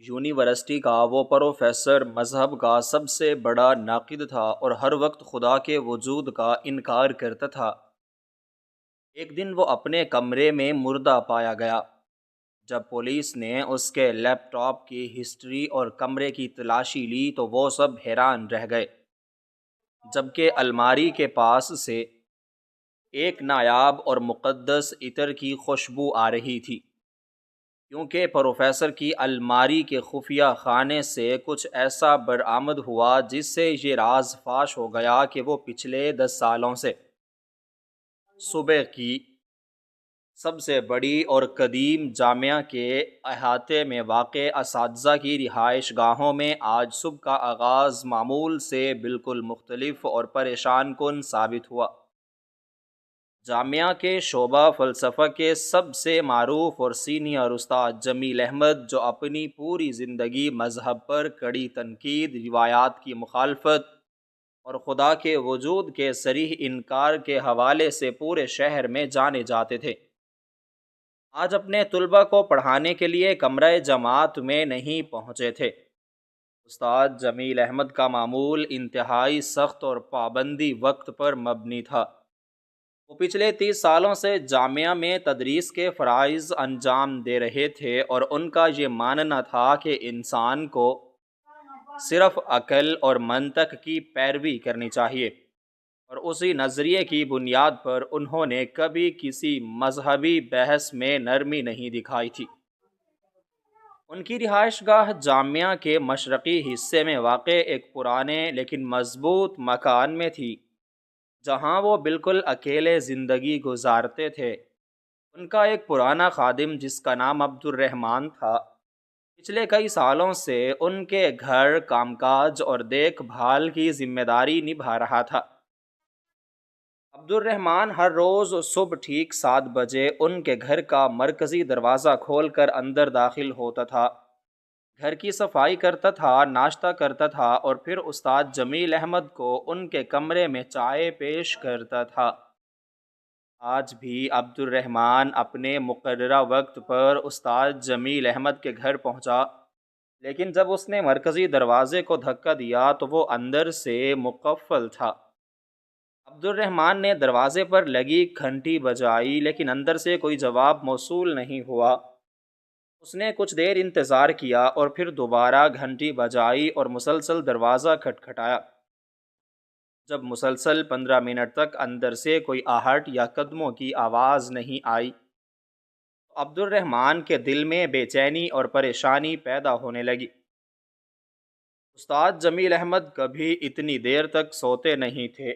University کا وہ professor مذہب کا سب سے بڑا ناقد تھا اور ہر وقت خدا کے وجود کا انکار کرتا تھا۔ ایک دن وہ اپنے کمرے میں مردہ پایا گیا۔ جب پولیس نے اس کے لیپ ٹاپ کی ہسٹری اور کمرے کی تلاشی لی تو وہ سب حیران رہ گئے، جبکہ الماری کے پاس سے ایک نایاب اور مقدس عطر کی خوشبو آ رہی تھی، کیونکہ پروفیسر کی الماری کے خفیہ خانے سے کچھ ایسا برآمد ہوا جس سے یہ راز فاش ہو گیا کہ وہ پچھلے 10 سالوں سے صوبے کی سب سے بڑی اور قدیم جامعہ کے احاطے میں واقع اساتذہ کی رہائش گاہوں میں آج صبح کا آغاز معمول سے بالکل مختلف اور پریشان کن ثابت ہوا۔ جامعہ کے شعبہ فلسفہ کے سب سے معروف اور سینئر استاد جمیل احمد، جو اپنی پوری زندگی مذہب پر کڑی تنقید، روایات کی مخالفت اور خدا کے وجود کے صریح انکار کے حوالے سے پورے شہر میں جانے جاتے تھے، آج اپنے طلباء کو پڑھانے کے لیے کمرہ جماعت میں نہیں پہنچے تھے۔ استاد جمیل احمد کا معمول انتہائی سخت اور پابندی وقت پر مبنی تھا۔ وہ پچھلے 30 سالوں سے جامعہ میں تدریس کے فرائض انجام دے رہے تھے اور ان کا یہ ماننا تھا کہ انسان کو صرف عقل اور منطق کی پیروی کرنی چاہیے، اور اسی نظریے کی بنیاد پر انہوں نے کبھی کسی مذہبی بحث میں نرمی نہیں دکھائی تھی۔ ان کی رہائش گاہ جامعہ کے مشرقی حصے میں واقع ایک پرانے لیکن مضبوط مکان میں تھی، جہاں وہ بالکل اکیلے زندگی گزارتے تھے۔ ان کا ایک پرانا خادم جس کا نام عبد الرحمن تھا، پچھلے کئی سالوں سے ان کے گھر، کام کاج اور دیکھ بھال کی ذمہ داری نبھا رہا تھا۔ عبد الرحمن ہر روز صبح ٹھیک 7 بجے ان کے گھر کا مرکزی دروازہ کھول کر اندر داخل ہوتا تھا، گھر کی صفائی کرتا تھا، ناشتہ کرتا تھا اور پھر استاد جمیل احمد کو ان کے کمرے میں چائے پیش کرتا تھا۔ آج بھی عبد الرحمن اپنے مقررہ وقت پر استاد جمیل احمد کے گھر پہنچا، لیکن جب اس نے مرکزی دروازے کو دھکا دیا تو وہ اندر سے مقفل تھا۔ عبد الرحمن نے دروازے پر لگی گھنٹی بجائی، لیکن اندر سے کوئی جواب موصول نہیں ہوا۔ اس نے کچھ دیر انتظار کیا اور پھر دوبارہ گھنٹی بجائی اور مسلسل دروازہ کھٹکھٹایا۔ جب مسلسل 15 منٹ تک اندر سے کوئی آہٹ یا قدموں کی آواز نہیں آئی تو عبد الرحمن کے دل میں بے چینی اور پریشانی پیدا ہونے لگی۔ استاد جمیل احمد کبھی اتنی دیر تک سوتے نہیں تھے،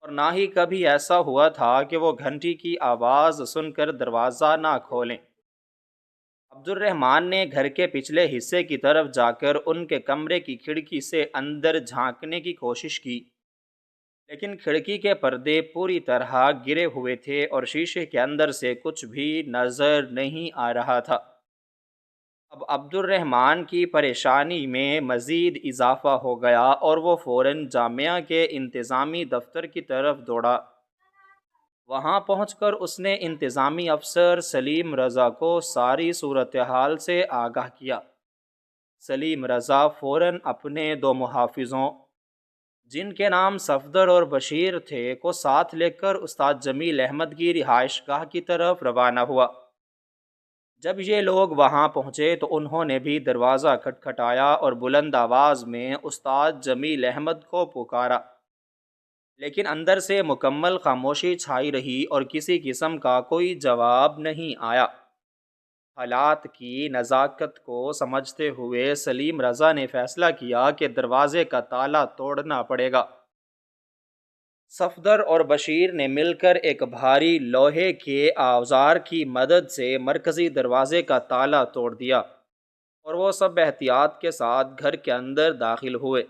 اور نہ ہی کبھی ایسا ہوا تھا کہ وہ گھنٹی کی آواز سن کر دروازہ نہ کھولیں۔ عبد الرحمن نے گھر کے پچھلے حصے کی طرف جا کر ان کے کمرے کی کھڑکی سے اندر جھانکنے کی کوشش کی، لیکن کھڑکی کے پردے پوری طرح گرے ہوئے تھے اور شیشے کے اندر سے کچھ بھی نظر نہیں آ رہا تھا۔ اب عبد الرحمن کی پریشانی میں مزید اضافہ ہو گیا اور وہ فوراً جامعہ کے انتظامی دفتر کی طرف دوڑا۔ وہاں پہنچ کر اس نے انتظامی افسر سلیم رضا کو ساری صورتحال سے آگاہ کیا۔ سلیم رضا فوراً اپنے 2 محافظوں، جن کے نام صفدر اور بشیر تھے، کو ساتھ لے کر استاد جمیل احمد کی رہائش گاہ کی طرف روانہ ہوا۔ جب یہ لوگ وہاں پہنچے تو انہوں نے بھی دروازہ کھٹکھٹایا اور بلند آواز میں استاد جمیل احمد کو پکارا، لیکن اندر سے مکمل خاموشی چھائی رہی اور کسی قسم کا کوئی جواب نہیں آیا۔ حالات کی نزاکت کو سمجھتے ہوئے سلیم رضا نے فیصلہ کیا کہ دروازے کا تالا توڑنا پڑے گا۔ صفدر اور بشیر نے مل کر ایک بھاری لوہے کے اوزار کی مدد سے مرکزی دروازے کا تالا توڑ دیا، اور وہ سب احتیاط کے ساتھ گھر کے اندر داخل ہوئے۔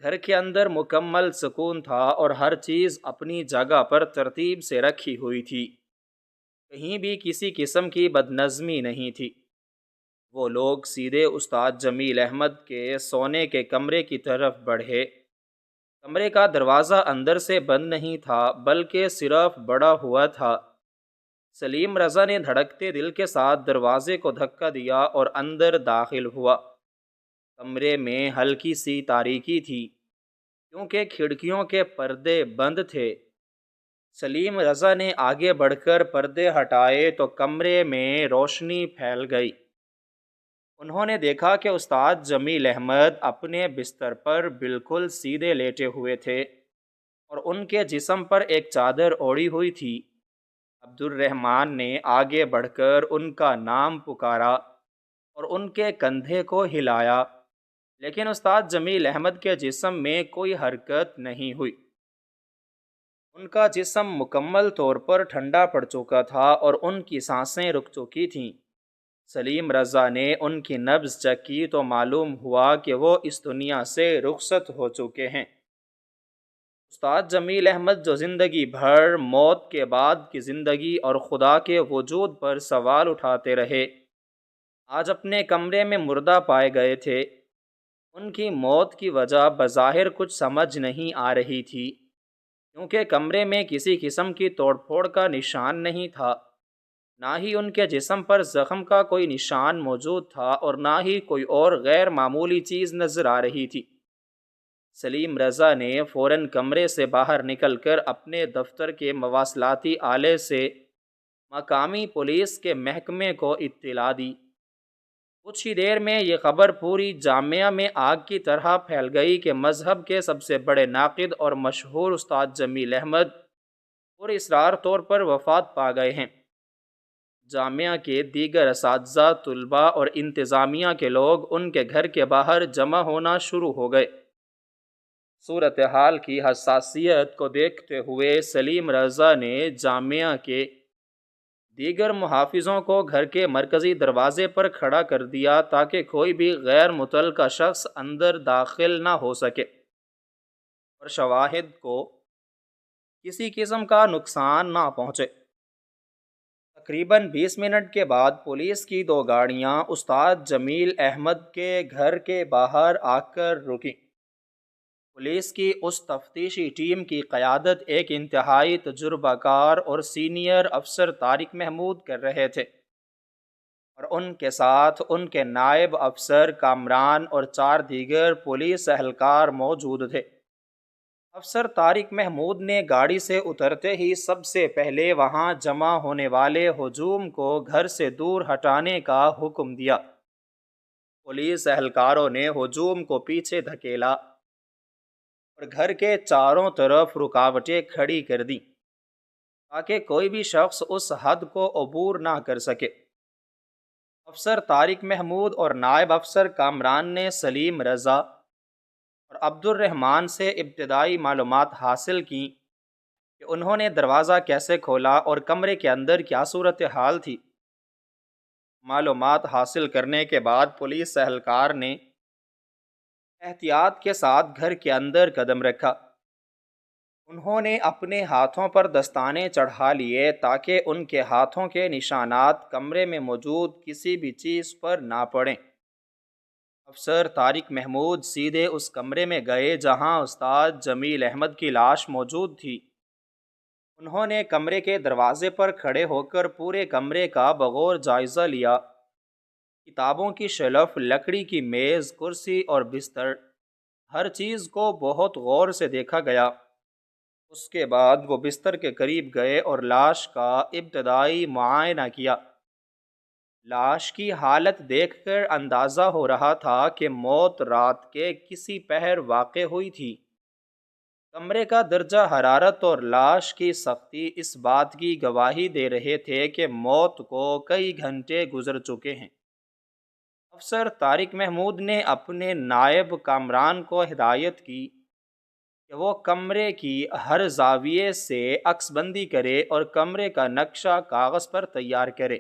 گھر کے اندر مکمل سکون تھا اور ہر چیز اپنی جگہ پر ترتیب سے رکھی ہوئی تھی، کہیں بھی کسی قسم کی بدنظمی نہیں تھی۔ وہ لوگ سیدھے استاد جمیل احمد کے سونے کے کمرے کی طرف بڑھے۔ کمرے کا دروازہ اندر سے بند نہیں تھا، بلکہ صرف بڑا ہوا تھا۔ سلیم رضا نے دھڑکتے دل کے ساتھ دروازے کو دھکا دیا اور اندر داخل ہوا۔ کمرے میں ہلکی سی تاریکی تھی کیونکہ کھڑکیوں کے پردے بند تھے۔ سلیم رضا نے آگے بڑھ کر پردے ہٹائے تو کمرے میں روشنی پھیل گئی۔ انہوں نے دیکھا کہ استاد جمیل احمد اپنے بستر پر بالکل سیدھے لیٹے ہوئے تھے اور ان کے جسم پر ایک چادر اوڑھی ہوئی تھی۔ عبد الرحمن نے آگے بڑھ کر ان کا نام پکارا اور ان کے کندھے کو ہلایا، لیکن استاد جمیل احمد کے جسم میں کوئی حرکت نہیں ہوئی۔ ان کا جسم مکمل طور پر ٹھنڈا پڑ چکا تھا اور ان کی سانسیں رک چکی تھیں۔ سلیم رضا نے ان کی نبض چیک کی تو معلوم ہوا کہ وہ اس دنیا سے رخصت ہو چکے ہیں۔ استاد جمیل احمد جو زندگی بھر موت کے بعد کی زندگی اور خدا کے وجود پر سوال اٹھاتے رہے، آج اپنے کمرے میں مردہ پائے گئے تھے۔ ان کی موت کی وجہ بظاہر کچھ سمجھ نہیں آ رہی تھی، کیونکہ کمرے میں کسی قسم کی توڑ پھوڑ کا نشان نہیں تھا، نہ ہی ان کے جسم پر زخم کا کوئی نشان موجود تھا اور نہ ہی کوئی اور غیر معمولی چیز نظر آ رہی تھی۔ سلیم رضا نے فوراً کمرے سے باہر نکل کر اپنے دفتر کے مواصلاتی آلے سے مقامی پولیس کے محکمے کو اطلاع دی۔ کچھ ہی دیر میں یہ خبر پوری جامعہ میں آگ کی طرح پھیل گئی کہ مذہب کے سب سے بڑے ناقد اور مشہور استاد جمیل احمد پراسرار طور پر وفات پا گئے ہیں۔ جامعہ کے دیگر اساتذہ، طلباء اور انتظامیہ کے لوگ ان کے گھر کے باہر جمع ہونا شروع ہو گئے۔ صورتحال کی حساسیت کو دیکھتے ہوئے سلیم رضا نے جامعہ کے دیگر محافظوں کو گھر کے مرکزی دروازے پر کھڑا کر دیا تاکہ کوئی بھی غیر متعلقہ شخص اندر داخل نہ ہو سکے اور شواہد کو کسی قسم کا نقصان نہ پہنچے۔ تقریباً 20 منٹ کے بعد پولیس کی 2 گاڑیاں استاد جمیل احمد کے گھر کے باہر آ کر رکیں۔ پولیس کی اس تفتیشی ٹیم کی قیادت ایک انتہائی تجربہ کار اور سینئر افسر طارق محمود کر رہے تھے، اور ان کے ساتھ ان کے نائب افسر کامران اور 4 دیگر پولیس اہلکار موجود تھے۔ افسر طارق محمود نے گاڑی سے اترتے ہی سب سے پہلے وہاں جمع ہونے والے ہجوم کو گھر سے دور ہٹانے کا حکم دیا۔ پولیس اہلکاروں نے ہجوم کو پیچھے دھکیلا اور گھر کے چاروں طرف رکاوٹیں کھڑی کر دیں تاکہ کوئی بھی شخص اس حد کو عبور نہ کر سکے۔ افسر طارق محمود اور نائب افسر کامران نے سلیم رضا اور عبد الرحمن سے ابتدائی معلومات حاصل کیں کہ انہوں نے دروازہ کیسے کھولا اور کمرے کے اندر کیا صورتحال تھی۔ معلومات حاصل کرنے کے بعد پولیس اہلکار نے احتیاط کے ساتھ گھر کے اندر قدم رکھا۔ انہوں نے اپنے ہاتھوں پر دستانے چڑھا لیے تاکہ ان کے ہاتھوں کے نشانات کمرے میں موجود کسی بھی چیز پر نہ پڑیں۔ افسر طارق محمود سیدھے اس کمرے میں گئے جہاں استاد جمیل احمد کی لاش موجود تھی۔ انہوں نے کمرے کے دروازے پر کھڑے ہو کر پورے کمرے کا بغور جائزہ لیا۔ کتابوں کی شیلف، لکڑی کی میز، کرسی اور بستر، ہر چیز کو بہت غور سے دیکھا گیا۔ اس کے بعد وہ بستر کے قریب گئے اور لاش کا ابتدائی معائنہ کیا۔ لاش کی حالت دیکھ کر اندازہ ہو رہا تھا کہ موت رات کے کسی پہر واقع ہوئی تھی۔ کمرے کا درجہ حرارت اور لاش کی سختی اس بات کی گواہی دے رہے تھے کہ موت کو کئی گھنٹے گزر چکے ہیں۔ افسر طارق محمود نے اپنے نائب کامران کو ہدایت کی کہ وہ کمرے کی ہر زاویے سے عکس بندی کرے اور کمرے کا نقشہ کاغذ پر تیار کرے۔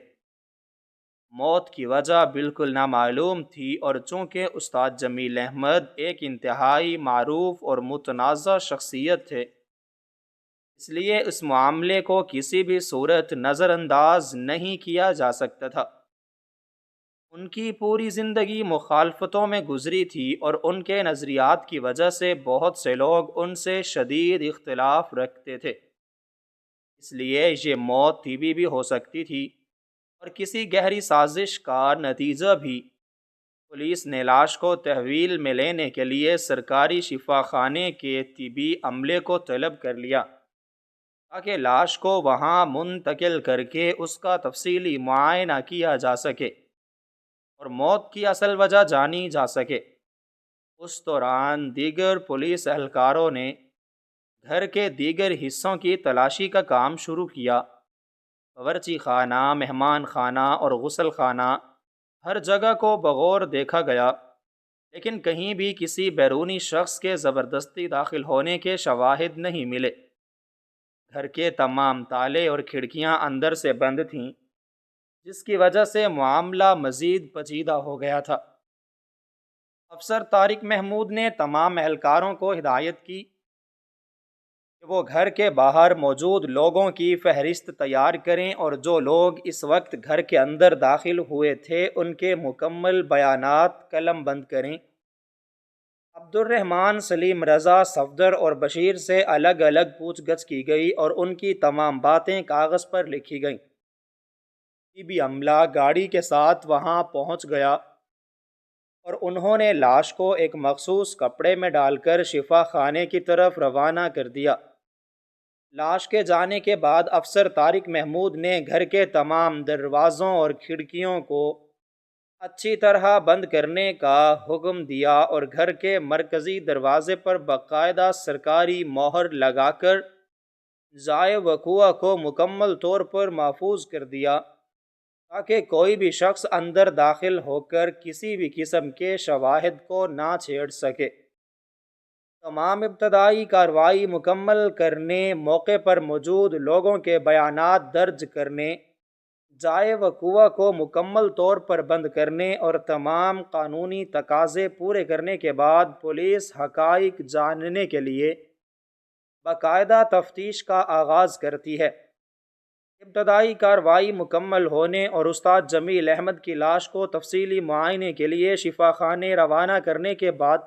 موت کی وجہ بالکل نامعلوم تھی، اور چونکہ استاد جمیل احمد ایک انتہائی معروف اور متنازع شخصیت تھے، اس لیے اس معاملے کو کسی بھی صورت نظر انداز نہیں کیا جا سکتا تھا۔ ان کی پوری زندگی مخالفتوں میں گزری تھی اور ان کے نظریات کی وجہ سے بہت سے لوگ ان سے شدید اختلاف رکھتے تھے۔ اس لیے یہ موت طبی بھی ہو سکتی تھی اور کسی گہری سازش کا نتیجہ بھی۔ پولیس نے لاش کو تحویل میں لینے کے لیے سرکاری شفا خانے کے طبی عملے کو طلب کر لیا تاکہ لاش کو وہاں منتقل کر کے اس کا تفصیلی معائنہ کیا جا سکے اور موت کی اصل وجہ جانی جا سکے۔ اس دوران دیگر پولیس اہلکاروں نے گھر کے دیگر حصوں کی تلاشی کا کام شروع کیا۔ باورچی خانہ، مہمان خانہ اور غسل خانہ، ہر جگہ کو بغور دیکھا گیا، لیکن کہیں بھی کسی بیرونی شخص کے زبردستی داخل ہونے کے شواہد نہیں ملے۔ گھر کے تمام تالے اور کھڑکیاں اندر سے بند تھیں، جس کی وجہ سے معاملہ مزید پیچیدہ ہو گیا تھا۔ افسر طارق محمود نے تمام اہلکاروں کو ہدایت کی کہ وہ گھر کے باہر موجود لوگوں کی فہرست تیار کریں اور جو لوگ اس وقت گھر کے اندر داخل ہوئے تھے ان کے مکمل بیانات قلم بند کریں۔ عبد الرحمن، سلیم رضا، صفدر اور بشیر سے الگ الگ پوچھ گچھ کی گئی اور ان کی تمام باتیں کاغذ پر لکھی گئیں۔ طبی عملہ گاڑی کے ساتھ وہاں پہنچ گیا اور انہوں نے لاش کو ایک مخصوص کپڑے میں ڈال کر شفا خانے کی طرف روانہ کر دیا۔ لاش کے جانے کے بعد افسر طارق محمود نے گھر کے تمام دروازوں اور کھڑکیوں کو اچھی طرح بند کرنے کا حکم دیا اور گھر کے مرکزی دروازے پر باقاعدہ سرکاری مہر لگا کر جائے وقوع کو مکمل طور پر محفوظ کر دیا تاکہ کوئی بھی شخص اندر داخل ہو کر کسی بھی قسم کے شواہد کو نہ چھیڑ سکے۔ تمام ابتدائی کارروائی مکمل کرنے، موقع پر موجود لوگوں کے بیانات درج کرنے، جائے وقوع کو مکمل طور پر بند کرنے اور تمام قانونی تقاضے پورے کرنے کے بعد پولیس حقائق جاننے کے لیے باقاعدہ تفتیش کا آغاز کرتی ہے۔ ابتدائی کارروائی مکمل ہونے اور استاد جمیل احمد کی لاش کو تفصیلی معائنے کے لیے شفا خانے روانہ کرنے کے بعد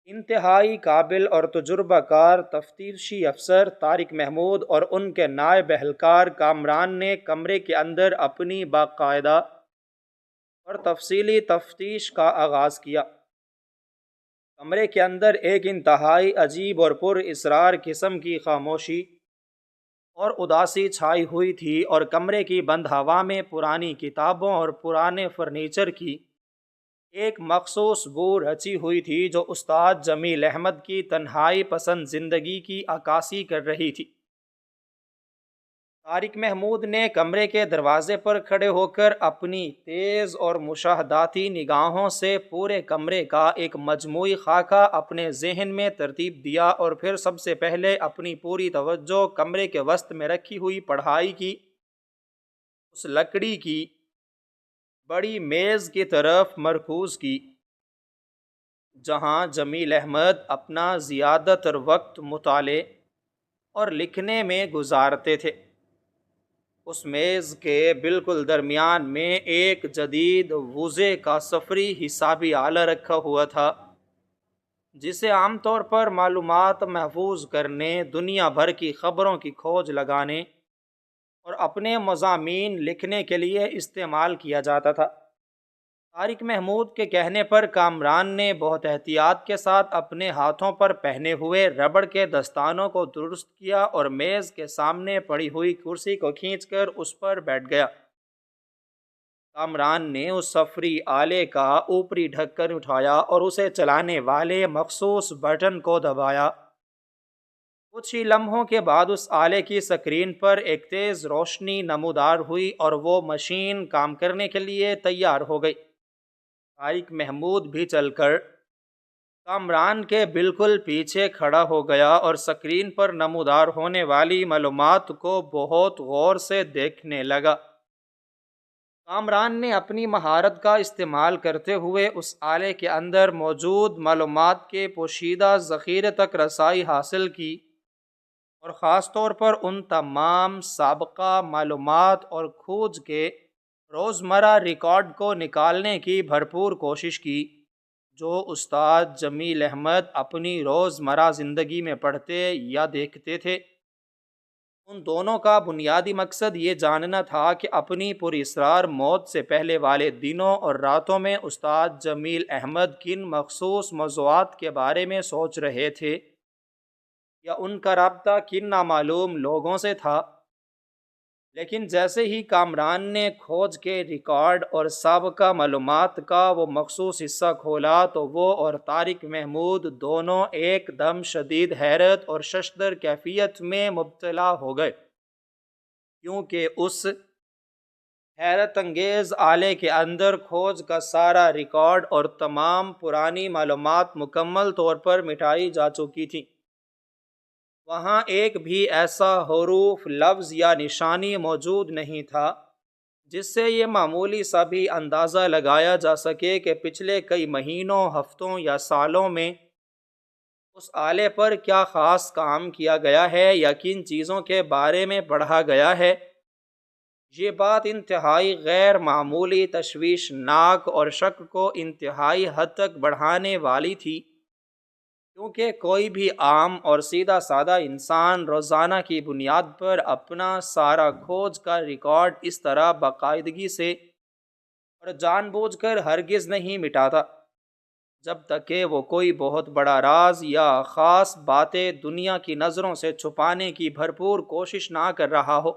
انتہائی قابل اور تجربہ کار تفتیشی افسر طارق محمود اور ان کے نائب اہلکار کامران نے کمرے کے اندر اپنی باقاعدہ اور تفصیلی تفتیش کا آغاز کیا۔ کمرے کے اندر ایک انتہائی عجیب اور پر اسرار قسم کی خاموشی اور اداسی چھائی ہوئی تھی اور کمرے کی بند ہوا میں پرانی کتابوں اور پرانے فرنیچر کی ایک مخصوص بو رچی ہوئی تھی جو استاد جمیل احمد کی تنہائی پسند زندگی کی عکاسی کر رہی تھی۔ طارق محمود نے کمرے کے دروازے پر کھڑے ہو کر اپنی تیز اور مشاہداتی نگاہوں سے پورے کمرے کا ایک مجموعی خاکہ اپنے ذہن میں ترتیب دیا اور پھر سب سے پہلے اپنی پوری توجہ کمرے کے وسط میں رکھی ہوئی پڑھائی کی اس لکڑی کی بڑی میز کی طرف مرکوز کی جہاں جمیل احمد اپنا زیادہ تر وقت مطالعے اور لکھنے میں گزارتے تھے۔ اس میز کے بالکل درمیان میں ایک جدید وضع کا سفری حسابی آلہ رکھا ہوا تھا جسے عام طور پر معلومات محفوظ کرنے، دنیا بھر کی خبروں کی کھوج لگانے اور اپنے مضامین لکھنے کے لیے استعمال کیا جاتا تھا۔ طارق محمود کے کہنے پر کامران نے بہت احتیاط کے ساتھ اپنے ہاتھوں پر پہنے ہوئے ربڑ کے دستانوں کو درست کیا اور میز کے سامنے پڑی ہوئی کرسی کو کھینچ کر اس پر بیٹھ گیا۔ کامران نے اس سفری آلے کا اوپری ڈھکن اٹھایا اور اسے چلانے والے مخصوص بٹن کو دبایا۔ کچھ ہی لمحوں کے بعد اس آلے کی سکرین پر ایک تیز روشنی نمودار ہوئی اور وہ مشین کام کرنے کے لیے تیار ہو گئی۔ طارق محمود بھی چل کر کامران کے بالکل پیچھے کھڑا ہو گیا اور سکرین پر نمودار ہونے والی معلومات کو بہت غور سے دیکھنے لگا۔ کامران نے اپنی مہارت کا استعمال کرتے ہوئے اس آلے کے اندر موجود معلومات کے پوشیدہ ذخیرے تک رسائی حاصل کی اور خاص طور پر ان تمام سابقہ معلومات اور کھوج کے روزمرہ ریکارڈ کو نکالنے کی بھرپور کوشش کی جو استاد جمیل احمد اپنی روزمرہ زندگی میں پڑھتے یا دیکھتے تھے۔ ان دونوں کا بنیادی مقصد یہ جاننا تھا کہ اپنی پراسرار موت سے پہلے والے دنوں اور راتوں میں استاد جمیل احمد کن مخصوص موضوعات کے بارے میں سوچ رہے تھے، یا ان کا رابطہ کن نامعلوم لوگوں سے تھا۔ لیکن جیسے ہی کامران نے کھوج کے ریکارڈ اور سابقہ معلومات کا وہ مخصوص حصہ کھولا تو وہ اور طارق محمود دونوں ایک دم شدید حیرت اور ششدر کیفیت میں مبتلا ہو گئے، کیونکہ اس حیرت انگیز آلے کے اندر کھوج کا سارا ریکارڈ اور تمام پرانی معلومات مکمل طور پر مٹائی جا چکی تھیں۔ وہاں ایک بھی ایسا حروف، لفظ یا نشانی موجود نہیں تھا جس سے یہ معمولی سا بھی اندازہ لگایا جا سکے کہ پچھلے کئی مہینوں، ہفتوں یا سالوں میں اس آلے پر کیا خاص کام کیا گیا ہے یا کن چیزوں کے بارے میں پڑھا گیا ہے۔ یہ بات انتہائی غیر معمولی، تشویشناک اور شک کو انتہائی حد تک بڑھانے والی تھی، کیونکہ کوئی بھی عام اور سیدھا سادہ انسان روزانہ کی بنیاد پر اپنا سارا کھوج کا ریکارڈ اس طرح باقاعدگی سے اور جان بوجھ کر ہرگز نہیں مٹاتا، جب تک کہ وہ کوئی بہت بڑا راز یا خاص باتیں دنیا کی نظروں سے چھپانے کی بھرپور کوشش نہ کر رہا ہو۔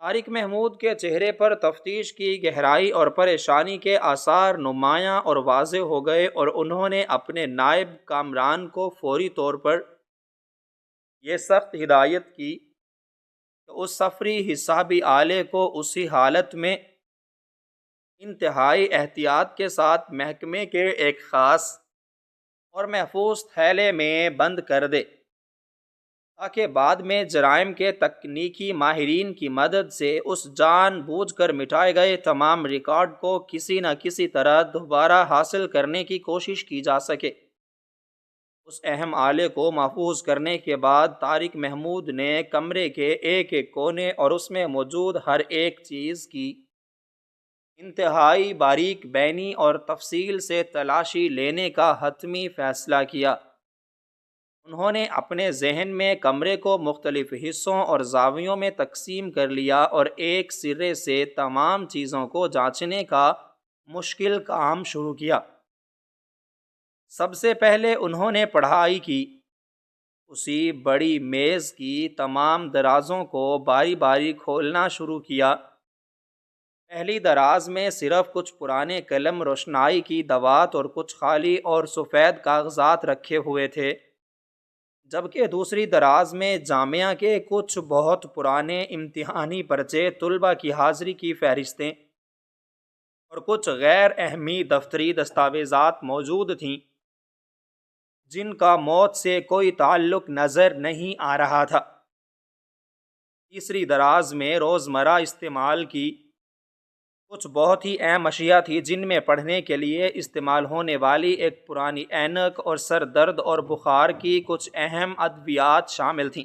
طارق محمود کے چہرے پر تفتیش کی گہرائی اور پریشانی کے آثار نمایاں اور واضح ہو گئے، اور انہوں نے اپنے نائب کامران کو فوری طور پر یہ سخت ہدایت کی کہ اس سفری حسابی آلے کو اسی حالت میں انتہائی احتیاط کے ساتھ محکمے کے ایک خاص اور محفوظ تھیلے میں بند کر دے، تاکہ بعد میں جرائم کے تکنیکی ماہرین کی مدد سے اس جان بوجھ کر مٹائے گئے تمام ریکارڈ کو کسی نہ کسی طرح دوبارہ حاصل کرنے کی کوشش کی جا سکے۔ اس اہم آلے کو محفوظ کرنے کے بعد طارق محمود نے کمرے کے ایک ایک کونے اور اس میں موجود ہر ایک چیز کی انتہائی باریک بینی اور تفصیل سے تلاشی لینے کا حتمی فیصلہ کیا۔ انہوں نے اپنے ذہن میں کمرے کو مختلف حصوں اور زاویوں میں تقسیم کر لیا اور ایک سرے سے تمام چیزوں کو جانچنے کا مشکل کام شروع کیا۔ سب سے پہلے انہوں نے پڑھائی کی۔ اسی بڑی میز کی تمام درازوں کو باری باری کھولنا شروع کیا۔ پہلی دراز میں صرف کچھ پرانے قلم روشنائی کی دوات اور کچھ خالی اور سفید کاغذات رکھے ہوئے تھے، جبکہ دوسری دراز میں جامعہ کے کچھ بہت پرانے امتحانی پرچے، طلبہ کی حاضری کی فہرستیں اور کچھ غیر اہمی دفتری دستاویزات موجود تھیں جن کا موت سے کوئی تعلق نظر نہیں آ رہا تھا۔ تیسری دراز میں روزمرہ استعمال کی کچھ بہت ہی اہم اشیاء تھی، جن میں پڑھنے کے لیے استعمال ہونے والی ایک پرانی اینک اور سر درد اور بخار کی کچھ اہم ادویات شامل تھیں۔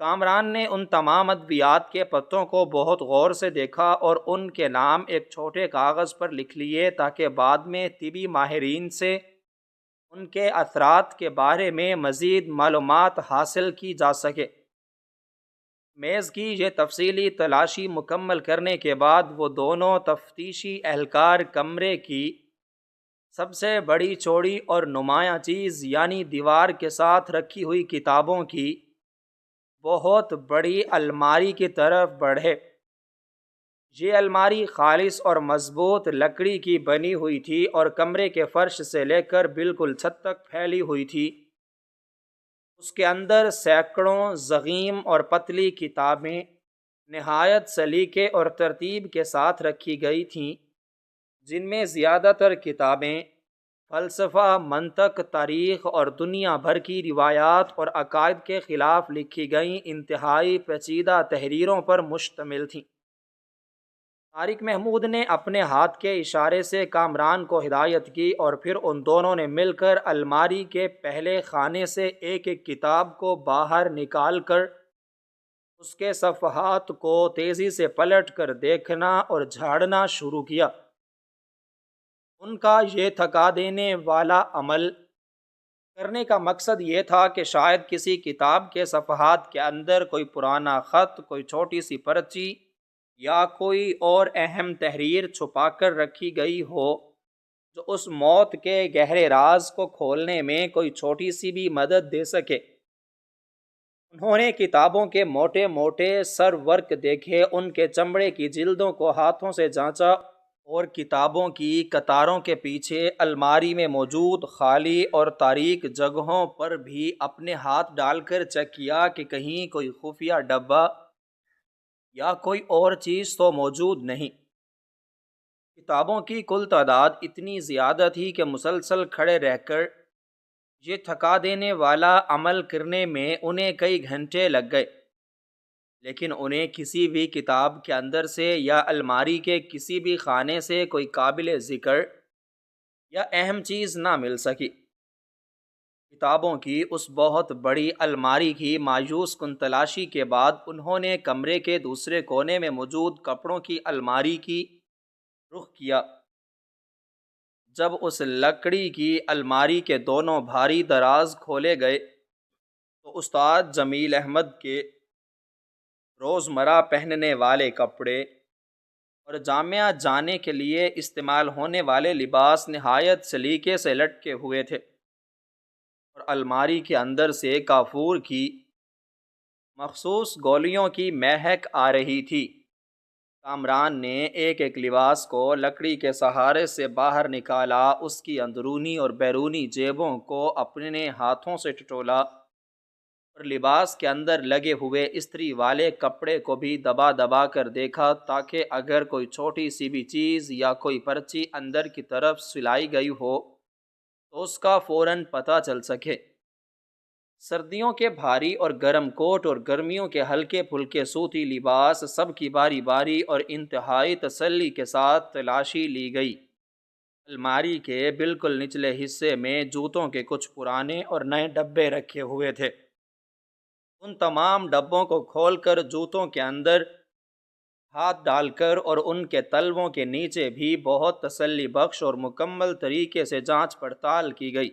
کامران نے ان تمام ادویات کے پتوں کو بہت غور سے دیکھا اور ان کے نام ایک چھوٹے کاغذ پر لکھ لیے تاکہ بعد میں طبی ماہرین سے ان کے اثرات کے بارے میں مزید معلومات حاصل کی جا سکے۔ میز کی یہ تفصیلی تلاشی مکمل کرنے کے بعد وہ دونوں تفتیشی اہلکار کمرے کی سب سے بڑی چوڑی اور نمایاں چیز یعنی دیوار کے ساتھ رکھی ہوئی کتابوں کی بہت بڑی الماری کی طرف بڑھے۔ یہ الماری خالص اور مضبوط لکڑی کی بنی ہوئی تھی اور کمرے کے فرش سے لے کر بالکل چھت تک پھیلی ہوئی تھی۔ اس کے اندر سینکڑوں ضخیم اور پتلی کتابیں نہایت سلیقے اور ترتیب کے ساتھ رکھی گئی تھیں، جن میں زیادہ تر کتابیں فلسفہ، منطق، تاریخ اور دنیا بھر کی روایات اور عقائد کے خلاف لکھی گئیں انتہائی پیچیدہ تحریروں پر مشتمل تھیں۔ طارق محمود نے اپنے ہاتھ کے اشارے سے کامران کو ہدایت کی اور پھر ان دونوں نے مل کر الماری کے پہلے خانے سے ایک ایک کتاب کو باہر نکال کر اس کے صفحات کو تیزی سے پلٹ کر دیکھنا اور جھاڑنا شروع کیا۔ ان کا یہ تھکا دینے والا عمل کرنے کا مقصد یہ تھا کہ شاید کسی کتاب کے صفحات کے اندر کوئی پرانا خط، کوئی چھوٹی سی پرچی یا کوئی اور اہم تحریر چھپا کر رکھی گئی ہو جو اس موت کے گہرے راز کو کھولنے میں کوئی چھوٹی سی بھی مدد دے سکے۔ انہوں نے کتابوں کے موٹے موٹے سر ورق دیکھے، ان کے چمڑے کی جلدوں کو ہاتھوں سے جانچا اور کتابوں کی قطاروں کے پیچھے الماری میں موجود خالی اور تاریک جگہوں پر بھی اپنے ہاتھ ڈال کر چیک کیا کہ کہیں کوئی خفیہ ڈبہ یا کوئی اور چیز تو موجود نہیں۔ کتابوں کی کل تعداد اتنی زیادہ تھی کہ مسلسل کھڑے رہ کر یہ تھکا دینے والا عمل کرنے میں انہیں کئی گھنٹے لگ گئے، لیکن انہیں کسی بھی کتاب کے اندر سے یا الماری کے کسی بھی خانے سے کوئی قابل ذکر یا اہم چیز نہ مل سکی۔ کتابوں کی اس بہت بڑی الماری کی مایوس کن تلاشی کے بعد انہوں نے کمرے کے دوسرے کونے میں موجود کپڑوں کی الماری کی رخ کیا۔ جب اس لکڑی کی الماری کے دونوں بھاری دراز کھولے گئے تو استاد جمیل احمد کے روزمرہ پہننے والے کپڑے اور جامعہ جانے کے لیے استعمال ہونے والے لباس نہایت سلیقے سے لٹکے ہوئے تھے، اور الماری کے اندر سے کافور کی مخصوص گولیوں کی مہک آ رہی تھی۔ کامران نے ایک ایک لباس کو لکڑی کے سہارے سے باہر نکالا، اس کی اندرونی اور بیرونی جیبوں کو اپنے ہاتھوں سے ٹٹولا اور لباس کے اندر لگے ہوئے استری والے کپڑے کو بھی دبا دبا کر دیکھا تاکہ اگر کوئی چھوٹی سی بھی چیز یا کوئی پرچی اندر کی طرف سلائی گئی ہو تو اس کا فوراً پتہ چل سکے۔ سردیوں کے بھاری اور گرم کوٹ اور گرمیوں کے ہلکے پھلکے سوتی لباس سب کی باری باری اور انتہائی تسلی کے ساتھ تلاشی لی گئی۔ الماری کے بالکل نچلے حصے میں جوتوں کے کچھ پرانے اور نئے ڈبے رکھے ہوئے تھے۔ ان تمام ڈبوں کو کھول کر جوتوں کے اندر ہاتھ ڈال کر اور ان کے تلووں کے نیچے بھی بہت تسلی بخش اور مکمل طریقے سے جانچ پڑتال کی گئی،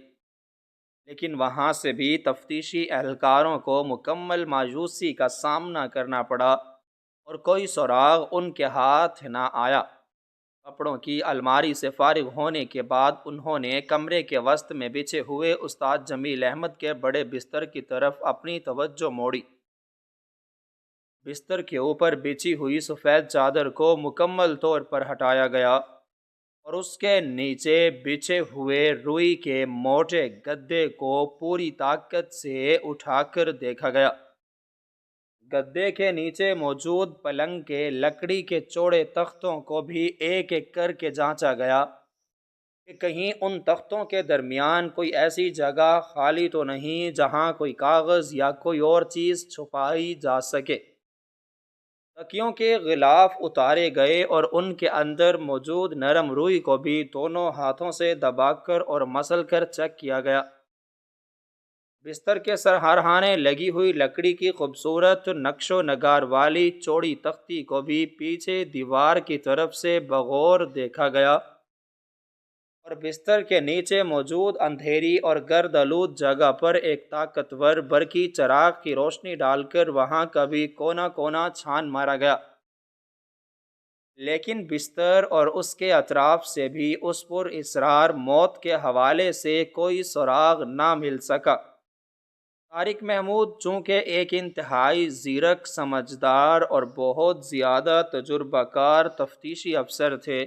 لیکن وہاں سے بھی تفتیشی اہلکاروں کو مکمل مایوسی کا سامنا کرنا پڑا اور کوئی سراغ ان کے ہاتھ نہ آیا۔ کپڑوں کی الماری سے فارغ ہونے کے بعد انہوں نے کمرے کے وسط میں بچھے ہوئے استاد جمیل احمد کے بڑے بستر کی طرف اپنی توجہ موڑی۔ بستر کے اوپر بچھی ہوئی سفید چادر کو مکمل طور پر ہٹایا گیا اور اس کے نیچے بچھے ہوئے روئی کے موٹے گدے کو پوری طاقت سے اٹھا کر دیکھا گیا۔ گدے کے نیچے موجود پلنگ کے لکڑی کے چوڑے تختوں کو بھی ایک ایک کر کے جانچا گیا کہ کہیں ان تختوں کے درمیان کوئی ایسی جگہ خالی تو نہیں جہاں کوئی کاغذ یا کوئی اور چیز چھپائی جا سکے۔ تکیوں کے غلاف اتارے گئے اور ان کے اندر موجود نرم روئی کو بھی دونوں ہاتھوں سے دبا کر اور مسل کر چیک کیا گیا۔ بستر کے سرہانے لگی ہوئی لکڑی کی خوبصورت نقش و نگار والی چوڑی تختی کو بھی پیچھے دیوار کی طرف سے بغور دیکھا گیا، اور بستر کے نیچے موجود اندھیری اور گرد آلود جگہ پر ایک طاقتور برقی چراغ کی روشنی ڈال کر وہاں کا بھی کونا کونا چھان مارا گیا، لیکن بستر اور اس کے اطراف سے بھی اس پر اصرار موت کے حوالے سے کوئی سراغ نہ مل سکا۔ طارق محمود چونکہ ایک انتہائی زیرک، سمجھدار اور بہت زیادہ تجربہ کار تفتیشی افسر تھے،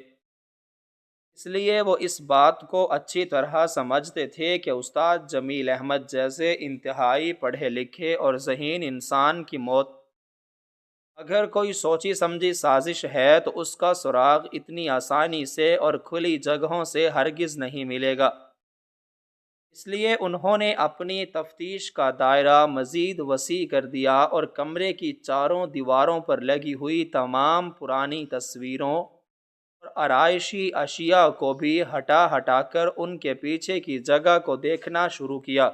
اس لیے وہ اس بات کو اچھی طرح سمجھتے تھے کہ استاد جمیل احمد جیسے انتہائی پڑھے لکھے اور ذہین انسان کی موت اگر کوئی سوچی سمجھی سازش ہے تو اس کا سراغ اتنی آسانی سے اور کھلی جگہوں سے ہرگز نہیں ملے گا۔ اس لیے انہوں نے اپنی تفتیش کا دائرہ مزید وسیع کر دیا اور کمرے کی چاروں دیواروں پر لگی ہوئی تمام پرانی تصویروں اور آرائشی اشیاء کو بھی ہٹا ہٹا کر ان کے پیچھے کی جگہ کو دیکھنا شروع کیا۔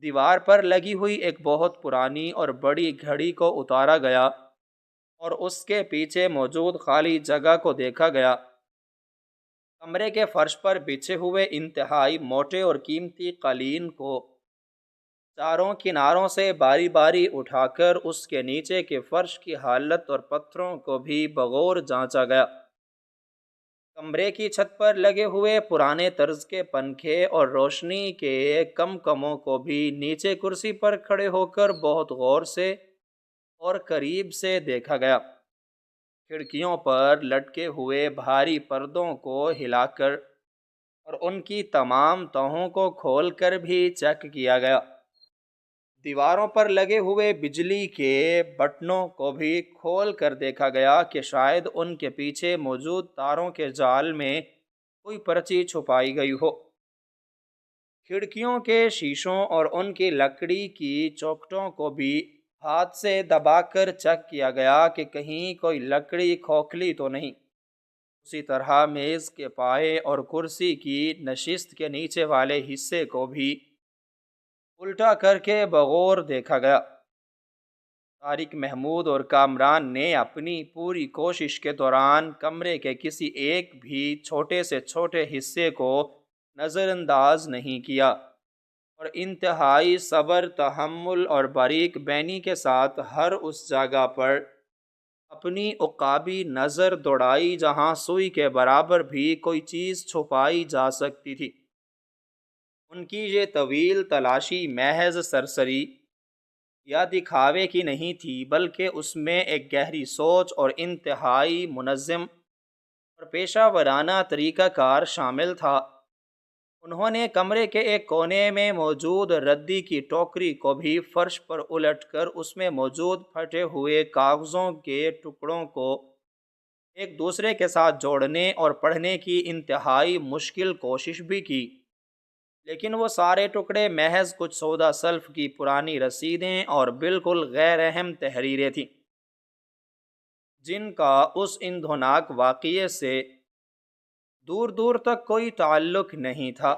دیوار پر لگی ہوئی ایک بہت پرانی اور بڑی گھڑی کو اتارا گیا اور اس کے پیچھے موجود خالی جگہ کو دیکھا گیا۔ کمرے کے فرش پر بچھے ہوئے انتہائی موٹے اور قیمتی قالین کو چاروں کناروں سے باری باری اٹھا کر اس کے نیچے کے فرش کی حالت اور پتھروں کو بھی بغور جانچا گیا۔ کمرے کی چھت پر لگے ہوئے پرانے طرز کے پنکھے اور روشنی کے کموں کو بھی نیچے کرسی پر کھڑے ہو کر بہت غور سے اور قریب سے دیکھا گیا۔ کھڑکیوں پر لٹکے ہوئے بھاری پردوں کو ہلا کر اور ان کی تمام تہوں کو کھول کر بھی چیک کیا گیا۔ دیواروں پر لگے ہوئے بجلی کے بٹنوں کو بھی کھول کر دیکھا گیا کہ شاید ان کے پیچھے موجود تاروں کے جال میں کوئی پرچی چھپائی گئی ہو۔ کھڑکیوں کے شیشوں اور ان کی لکڑی کی چوکھٹوں کو بھی ہاتھ سے دبا کر چیک کیا گیا کہ کہیں کوئی لکڑی کھوکھلی تو نہیں۔ اسی طرح میز کے پائے اور کرسی کی نشست کے نیچے والے حصے کو بھی الٹا کر کے بغور دیکھا گیا۔ طارق محمود اور کامران نے اپنی پوری کوشش کے دوران کمرے کے کسی ایک بھی چھوٹے سے چھوٹے حصے کو نظر انداز نہیں کیا، اور انتہائی صبر، تحمل اور باریک بینی کے ساتھ ہر اس جگہ پر اپنی عقابی نظر دوڑائی جہاں سوئی کے برابر بھی کوئی چیز چھپائی جا سکتی تھی۔ ان کی یہ طویل تلاشی محض سرسری یا دکھاوے کی نہیں تھی، بلکہ اس میں ایک گہری سوچ اور انتہائی منظم اور پیشہ ورانہ طریقہ کار شامل تھا۔ انہوں نے کمرے کے ایک کونے میں موجود ردی کی ٹوکری کو بھی فرش پر الٹ کر اس میں موجود پھٹے ہوئے کاغذوں کے ٹکڑوں کو ایک دوسرے کے ساتھ جوڑنے اور پڑھنے کی انتہائی مشکل کوشش بھی کی، لیکن وہ سارے ٹکڑے محض کچھ سودا سلف کی پرانی رسیدیں اور بالکل غیر اہم تحریریں تھیں، جن کا اس اندھوناک واقعے سے دور دور تک کوئی تعلق نہیں تھا۔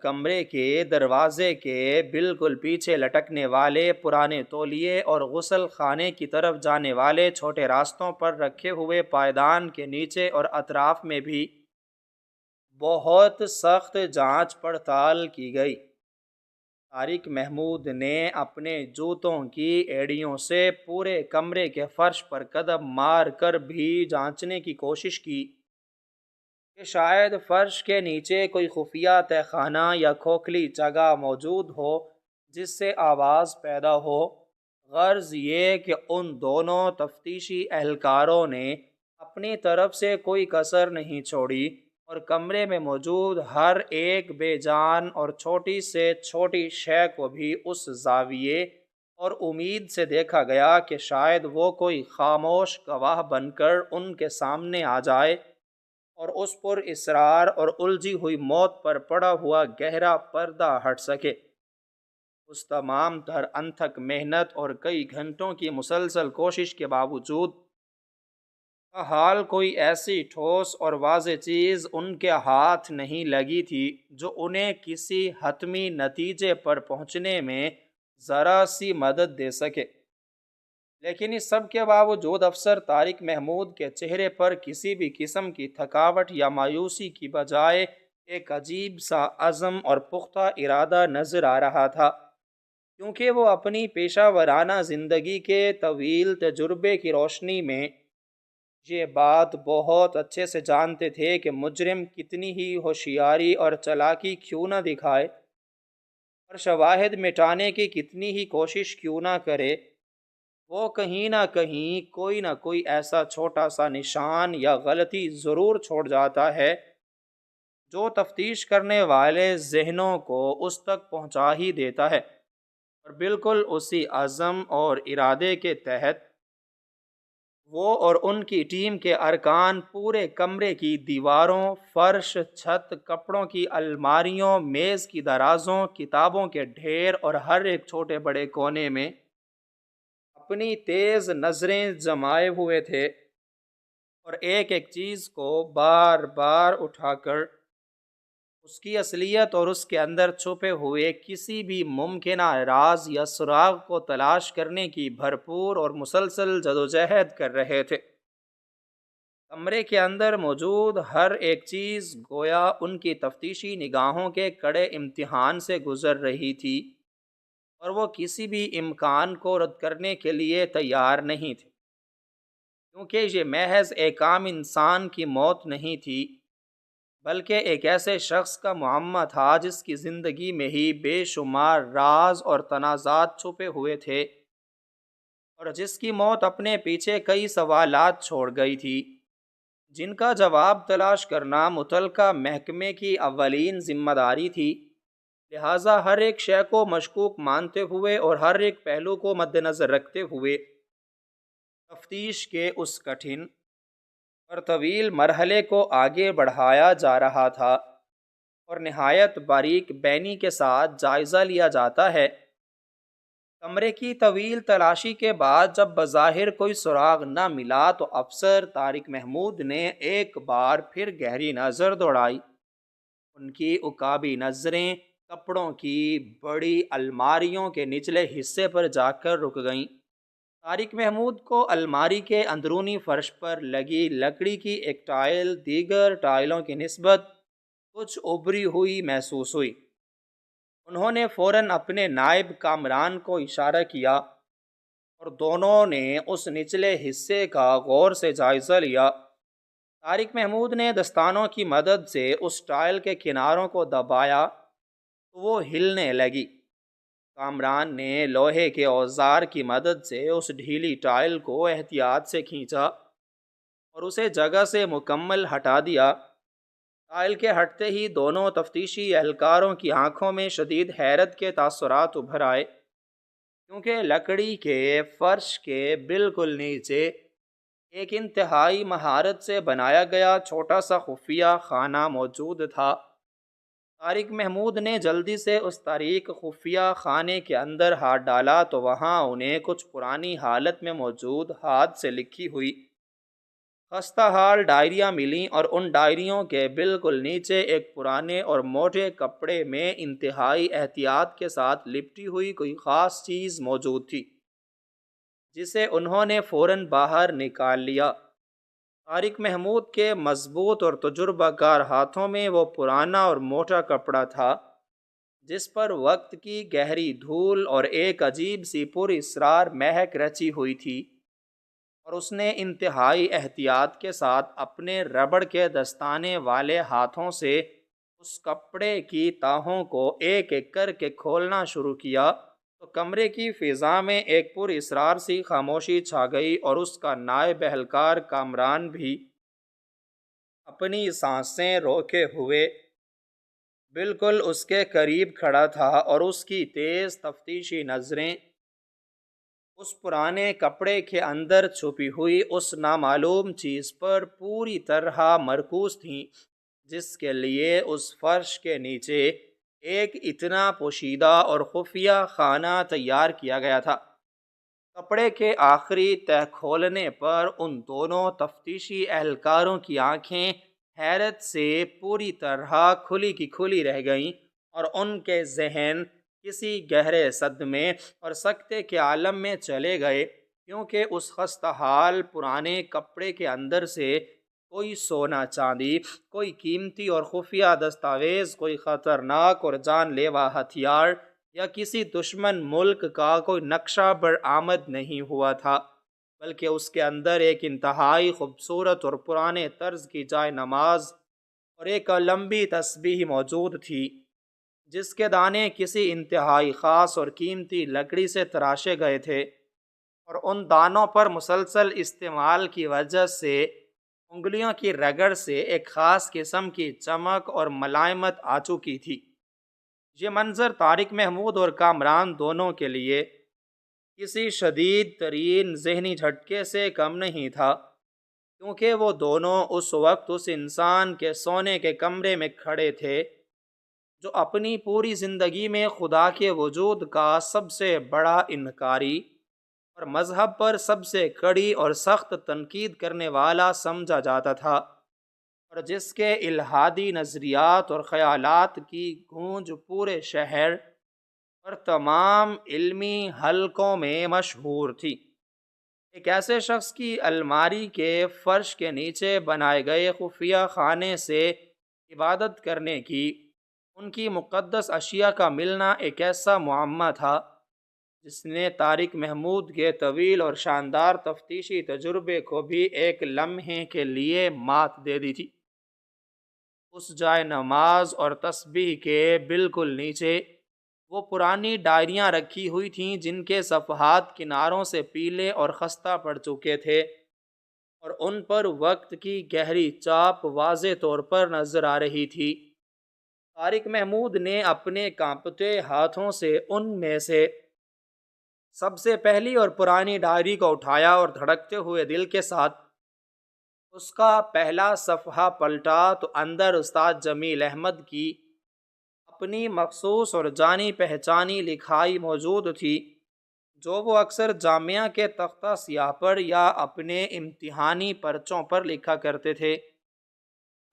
کمرے کے دروازے کے بالکل پیچھے لٹکنے والے پرانے تولیے اور غسل خانے کی طرف جانے والے چھوٹے راستوں پر رکھے ہوئے پائیدان کے نیچے اور اطراف میں بھی بہت سخت جانچ پڑتال کی گئی۔ طارق محمود نے اپنے جوتوں کی ایڑیوں سے پورے کمرے کے فرش پر قدم مار کر بھی جانچنے کی کوشش کی کہ شاید فرش کے نیچے کوئی خفیہ تہہ خانہ یا کھوکھلی جگہ موجود ہو جس سے آواز پیدا ہو۔ غرض یہ کہ ان دونوں تفتیشی اہلکاروں نے اپنی طرف سے کوئی کسر نہیں چھوڑی اور کمرے میں موجود ہر ایک بے جان اور چھوٹی سے چھوٹی شے کو بھی اس زاویے اور امید سے دیکھا گیا کہ شاید وہ کوئی خاموش گواہ بن کر ان کے سامنے آ جائے اور اس پر اصرار اور الجھی ہوئی موت پر پڑا ہوا گہرا پردہ ہٹ سکے۔ اس تمام تر انتھک محنت اور کئی گھنٹوں کی مسلسل کوشش کے باوجود حال کوئی ایسی ٹھوس اور واضح چیز ان کے ہاتھ نہیں لگی تھی جو انہیں کسی حتمی نتیجے پر پہنچنے میں ذرا سی مدد دے سکے۔ لیکن اس سب کے باوجود افسر طارق محمود کے چہرے پر کسی بھی قسم کی تھکاوٹ یا مایوسی کی بجائے ایک عجیب سا عزم اور پختہ ارادہ نظر آ رہا تھا، کیونکہ وہ اپنی پیشہ ورانہ زندگی کے طویل تجربے کی روشنی میں یہ بات بہت اچھے سے جانتے تھے کہ مجرم کتنی ہی ہوشیاری اور چالاکی کیوں نہ دکھائے اور شواہد مٹانے کی کتنی ہی کوشش کیوں نہ کرے، وہ کہیں نہ کوئی ایسا چھوٹا سا نشان یا غلطی ضرور چھوڑ جاتا ہے جو تفتیش کرنے والے ذہنوں کو اس تک پہنچا ہی دیتا ہے۔ اور بالکل اسی عزم اور ارادے کے تحت وہ اور ان کی ٹیم کے ارکان پورے کمرے کی دیواروں، فرش، چھت، کپڑوں کی الماریوں، میز کی درازوں، کتابوں کے ڈھیر اور ہر ایک چھوٹے بڑے کونے میں اپنی تیز نظریں جمائے ہوئے تھے اور ایک ایک چیز کو بار بار اٹھا کر اس کی اصلیت اور اس کے اندر چھپے ہوئے کسی بھی ممکنہ راز یا سراغ کو تلاش کرنے کی بھرپور اور مسلسل جدوجہد کر رہے تھے۔ کمرے کے اندر موجود ہر ایک چیز گویا ان کی تفتیشی نگاہوں کے کڑے امتحان سے گزر رہی تھی، اور وہ کسی بھی امکان کو رد کرنے کے لیے تیار نہیں تھے، کیونکہ یہ محض ایک عام انسان کی موت نہیں تھی، بلکہ ایک ایسے شخص کا معمہ تھا جس کی زندگی میں ہی بے شمار راز اور تنازعات چھپے ہوئے تھے، اور جس کی موت اپنے پیچھے کئی سوالات چھوڑ گئی تھی جن کا جواب تلاش کرنا متعلقہ محکمے کی اولین ذمہ داری تھی۔ لہٰذا ہر ایک شے کو مشکوک مانتے ہوئے اور ہر ایک پہلو کو مد نظر رکھتے ہوئے تفتیش کے اس کٹھن اور طویل مرحلے کو آگے بڑھایا جا رہا تھا، اور نہایت باریک بینی کے ساتھ جائزہ لیا جاتا ہے۔ کمرے کی طویل تلاشی کے بعد جب بظاہر کوئی سراغ نہ ملا تو افسر طارق محمود نے ایک بار پھر گہری نظر دوڑائی۔ ان کی عقابی نظریں کپڑوں کی بڑی الماریوں کے نچلے حصے پر جا کر رک گئیں۔ طارق محمود کو الماری کے اندرونی فرش پر لگی لکڑی کی ایک ٹائل دیگر ٹائلوں کی نسبت کچھ ابری ہوئی محسوس ہوئی۔ انہوں نے فوراً اپنے نائب کامران کو اشارہ کیا، اور دونوں نے اس نچلے حصے کا غور سے جائزہ لیا۔ طارق محمود نے دستانوں کی مدد سے اس ٹائل کے کناروں کو دبایا تو وہ ہلنے لگی۔ کامران نے لوہے کے اوزار کی مدد سے اس ڈھیلی ٹائل کو احتیاط سے کھینچا اور اسے جگہ سے مکمل ہٹا دیا۔ ٹائل کے ہٹتے ہی دونوں تفتیشی اہلکاروں کی آنکھوں میں شدید حیرت کے تاثرات ابھر آئے، کیونکہ لکڑی کے فرش کے بالکل نیچے ایک انتہائی مہارت سے بنایا گیا چھوٹا سا خفیہ خانہ موجود تھا۔ طارق محمود نے جلدی سے اس تاریک خفیہ خانے کے اندر ہاتھ ڈالا تو وہاں انہیں کچھ پرانی حالت میں موجود ہاتھ سے لکھی ہوئی خستہ حال ڈائریاں ملیں، اور ان ڈائریوں کے بالکل نیچے ایک پرانے اور موٹے کپڑے میں انتہائی احتیاط کے ساتھ لپٹی ہوئی کوئی خاص چیز موجود تھی، جسے انہوں نے فوراً باہر نکال لیا۔ طارق محمود کے مضبوط اور تجربہ کار ہاتھوں میں وہ پرانا اور موٹا کپڑا تھا جس پر وقت کی گہری دھول اور ایک عجیب سی پر اسرار مہک رچی ہوئی تھی، اور اس نے انتہائی احتیاط کے ساتھ اپنے ربڑ کے دستانے والے ہاتھوں سے اس کپڑے کی تاہوں کو ایک ایک کر کے کھولنا شروع کیا تو کمرے کی فضا میں ایک پر اسرار سی خاموشی چھا گئی، اور اس کا نائب اہلکار کامران بھی اپنی سانسیں روکے ہوئے بالکل اس کے قریب کھڑا تھا، اور اس کی تیز تفتیشی نظریں اس پرانے کپڑے کے اندر چھپی ہوئی اس نامعلوم چیز پر پوری طرح مرکوز تھیں جس کے لیے اس فرش کے نیچے ایک اتنا پوشیدہ اور خفیہ خانہ تیار کیا گیا تھا۔ کپڑے کے آخری تہہ کھولنے پر ان دونوں تفتیشی اہلکاروں کی آنکھیں حیرت سے پوری طرح کھلی کی کھلی رہ گئیں، اور ان کے ذہن کسی گہرے صدمے اور سکتے کے عالم میں چلے گئے، کیونکہ اس خستہ حال پرانے کپڑے کے اندر سے کوئی سونا چاندی، کوئی قیمتی اور خفیہ دستاویز، کوئی خطرناک اور جان لیوا ہتھیار یا کسی دشمن ملک کا کوئی نقشہ برآمد نہیں ہوا تھا، بلکہ اس کے اندر ایک انتہائی خوبصورت اور پرانے طرز کی جائے نماز اور ایک لمبی تسبیح موجود تھی جس کے دانے کسی انتہائی خاص اور قیمتی لکڑی سے تراشے گئے تھے، اور ان دانوں پر مسلسل استعمال کی وجہ سے انگلیوں کی رگڑ سے ایک خاص قسم کی چمک اور ملائمت آ چکی تھی۔ یہ منظر طارق محمود اور کامران دونوں کے لیے کسی شدید ترین ذہنی جھٹکے سے کم نہیں تھا، کیونکہ وہ دونوں اس وقت اس انسان کے سونے کے کمرے میں کھڑے تھے جو اپنی پوری زندگی میں خدا کے وجود کا سب سے بڑا انکاری اور مذہب پر سب سے کڑی اور سخت تنقید کرنے والا سمجھا جاتا تھا، اور جس کے الہادی نظریات اور خیالات کی گونج پورے شہر اور تمام علمی حلقوں میں مشہور تھی۔ ایک ایسے شخص کی الماری کے فرش کے نیچے بنائے گئے خفیہ خانے سے عبادت کرنے کی، ان کی مقدس اشیاء کا ملنا ایک ایسا معمہ تھا جس نے طارق محمود کے طویل اور شاندار تفتیشی تجربے کو بھی ایک لمحے کے لیے مات دے دی تھی۔ اس جائے نماز اور تسبیح کے بالکل نیچے وہ پرانی ڈائریاں رکھی ہوئی تھیں جن کے صفحات کناروں سے پیلے اور خستہ پڑ چکے تھے، اور ان پر وقت کی گہری چاپ واضح طور پر نظر آ رہی تھی۔ طارق محمود نے اپنے کانپتے ہاتھوں سے ان میں سے سب سے پہلی اور پرانی ڈائری کو اٹھایا اور دھڑکتے ہوئے دل کے ساتھ اس کا پہلا صفحہ پلٹا تو اندر استاد جمیل احمد کی اپنی مخصوص اور جانی پہچانی لکھائی موجود تھی، جو وہ اکثر جامعہ کے تختہ سیاہ پر یا اپنے امتحانی پرچوں پر لکھا کرتے تھے۔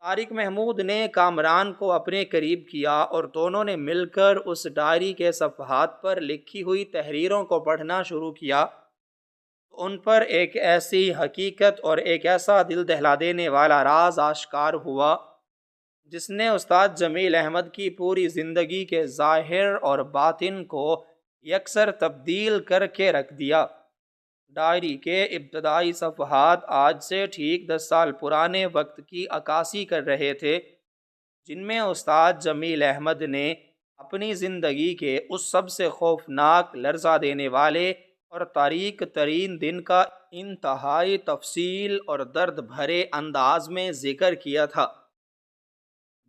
طارق محمود نے کامران کو اپنے قریب کیا اور دونوں نے مل کر اس ڈائری کے صفحات پر لکھی ہوئی تحریروں کو پڑھنا شروع کیا۔ ان پر ایک ایسی حقیقت اور ایک ایسا دل دہلا دینے والا راز آشکار ہوا جس نے استاد جمیل احمد کی پوری زندگی کے ظاہر اور باطن کو یکسر تبدیل کر کے رکھ دیا۔ ڈائری کے ابتدائی صفحات آج سے ٹھیک 10 سال پرانے وقت کی عکاسی کر رہے تھے، جن میں استاد جمیل احمد نے اپنی زندگی کے اس سب سے خوفناک، لرزہ دینے والے اور تاریک ترین دن کا انتہائی تفصیل اور درد بھرے انداز میں ذکر کیا تھا،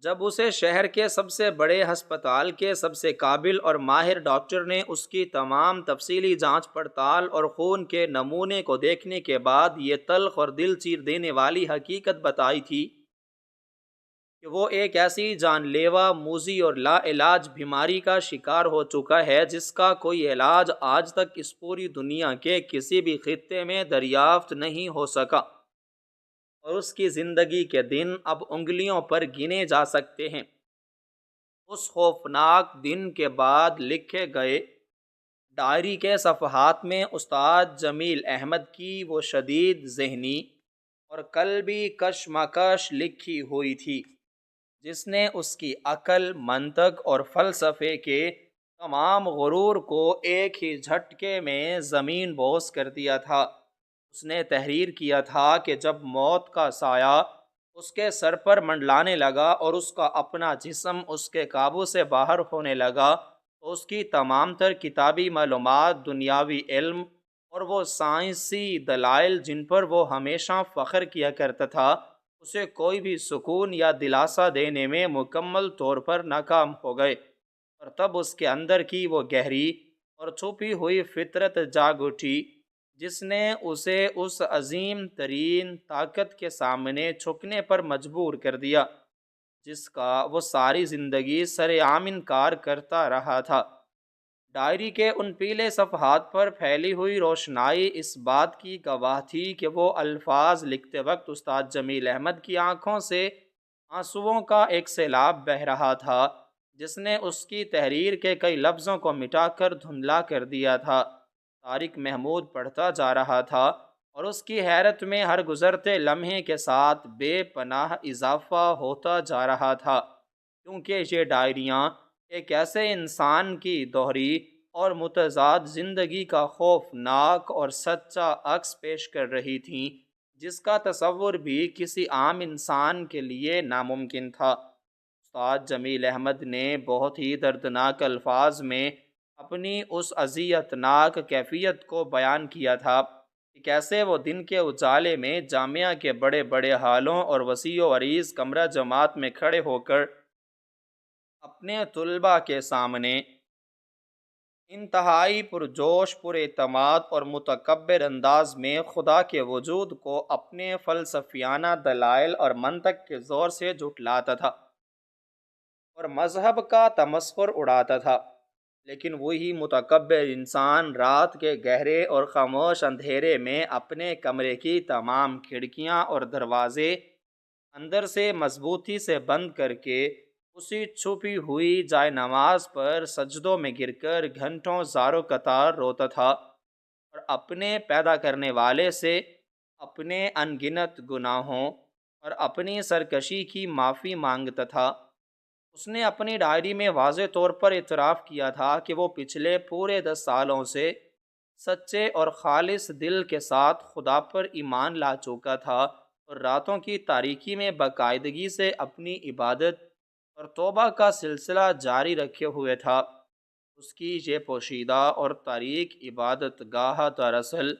جب اسے شہر کے سب سے بڑے ہسپتال کے سب سے قابل اور ماہر ڈاکٹر نے اس کی تمام تفصیلی جانچ پڑتال اور خون کے نمونے کو دیکھنے کے بعد یہ تلخ اور دل چیر دینے والی حقیقت بتائی تھی کہ وہ ایک ایسی جان لیوا، موذی اور لا علاج بیماری کا شکار ہو چکا ہے جس کا کوئی علاج آج تک اس پوری دنیا کے کسی بھی خطے میں دریافت نہیں ہو سکا، اور اس کی زندگی کے دن اب انگلیوں پر گنے جا سکتے ہیں۔ اس خوفناک دن کے بعد لکھے گئے ڈائری کے صفحات میں استاد جمیل احمد کی وہ شدید ذہنی اور قلبی کشمکش لکھی ہوئی تھی جس نے اس کی عقل، منطق اور فلسفے کے تمام غرور کو ایک ہی جھٹکے میں زمین بوس کر دیا تھا۔ اس نے تحریر کیا تھا کہ جب موت کا سایہ اس کے سر پر منڈلانے لگا اور اس کا اپنا جسم اس کے قابو سے باہر ہونے لگا تو اس کی تمام تر کتابی معلومات، دنیاوی علم اور وہ سائنسی دلائل جن پر وہ ہمیشہ فخر کیا کرتا تھا، اسے کوئی بھی سکون یا دلاسا دینے میں مکمل طور پر ناکام ہو گئے، اور تب اس کے اندر کی وہ گہری اور چھپی ہوئی فطرت جاگ اٹھی جس نے اسے اس عظیم ترین طاقت کے سامنے جھکنے پر مجبور کر دیا جس کا وہ ساری زندگی سر عام انکار کرتا رہا تھا۔ ڈائری کے ان پیلے صفحات پر پھیلی ہوئی روشنائی اس بات کی گواہ تھی کہ وہ الفاظ لکھتے وقت استاد جمیل احمد کی آنکھوں سے آنسوؤں کا ایک سیلاب بہہ رہا تھا جس نے اس کی تحریر کے کئی لفظوں کو مٹا کر دھندلا کر دیا تھا۔ طارق محمود پڑھتا جا رہا تھا اور اس کی حیرت میں ہر گزرتے لمحے کے ساتھ بے پناہ اضافہ ہوتا جا رہا تھا، کیونکہ یہ ڈائریاں ایک ایسے انسان کی دوہری اور متضاد زندگی کا خوفناک اور سچا عکس پیش کر رہی تھیں جس کا تصور بھی کسی عام انسان کے لیے ناممکن تھا۔ استاد جمیل احمد نے بہت ہی دردناک الفاظ میں اپنی اس اذیت ناک کیفیت کو بیان کیا تھا کہ کیسے وہ دن کے اجالے میں جامعہ کے بڑے بڑے ہالوں اور وسیع و عریض کمرہ جماعت میں کھڑے ہو کر اپنے طلباء کے سامنے انتہائی پرجوش، پر اعتماد اور متکبر انداز میں خدا کے وجود کو اپنے فلسفیانہ دلائل اور منطق کے زور سے جھٹلاتا تھا اور مذہب کا تمسخر اڑاتا تھا، لیکن وہی متکبر انسان رات کے گہرے اور خاموش اندھیرے میں اپنے کمرے کی تمام کھڑکیاں اور دروازے اندر سے مضبوطی سے بند کر کے اسی چھپی ہوئی جائے نماز پر سجدوں میں گر کر گھنٹوں زارو قطار روتا تھا، اور اپنے پیدا کرنے والے سے اپنے ان گنت گناہوں اور اپنی سرکشی کی معافی مانگتا تھا۔ اس نے اپنی ڈائری میں واضح طور پر اعتراف کیا تھا کہ وہ پچھلے پورے 10 سالوں سے سچے اور خالص دل کے ساتھ خدا پر ایمان لا چکا تھا اور راتوں کی تاریکی میں باقاعدگی سے اپنی عبادت اور توبہ کا سلسلہ جاری رکھے ہوئے تھا۔ اس کی یہ پوشیدہ اور تاریک عبادت گاہ دراصل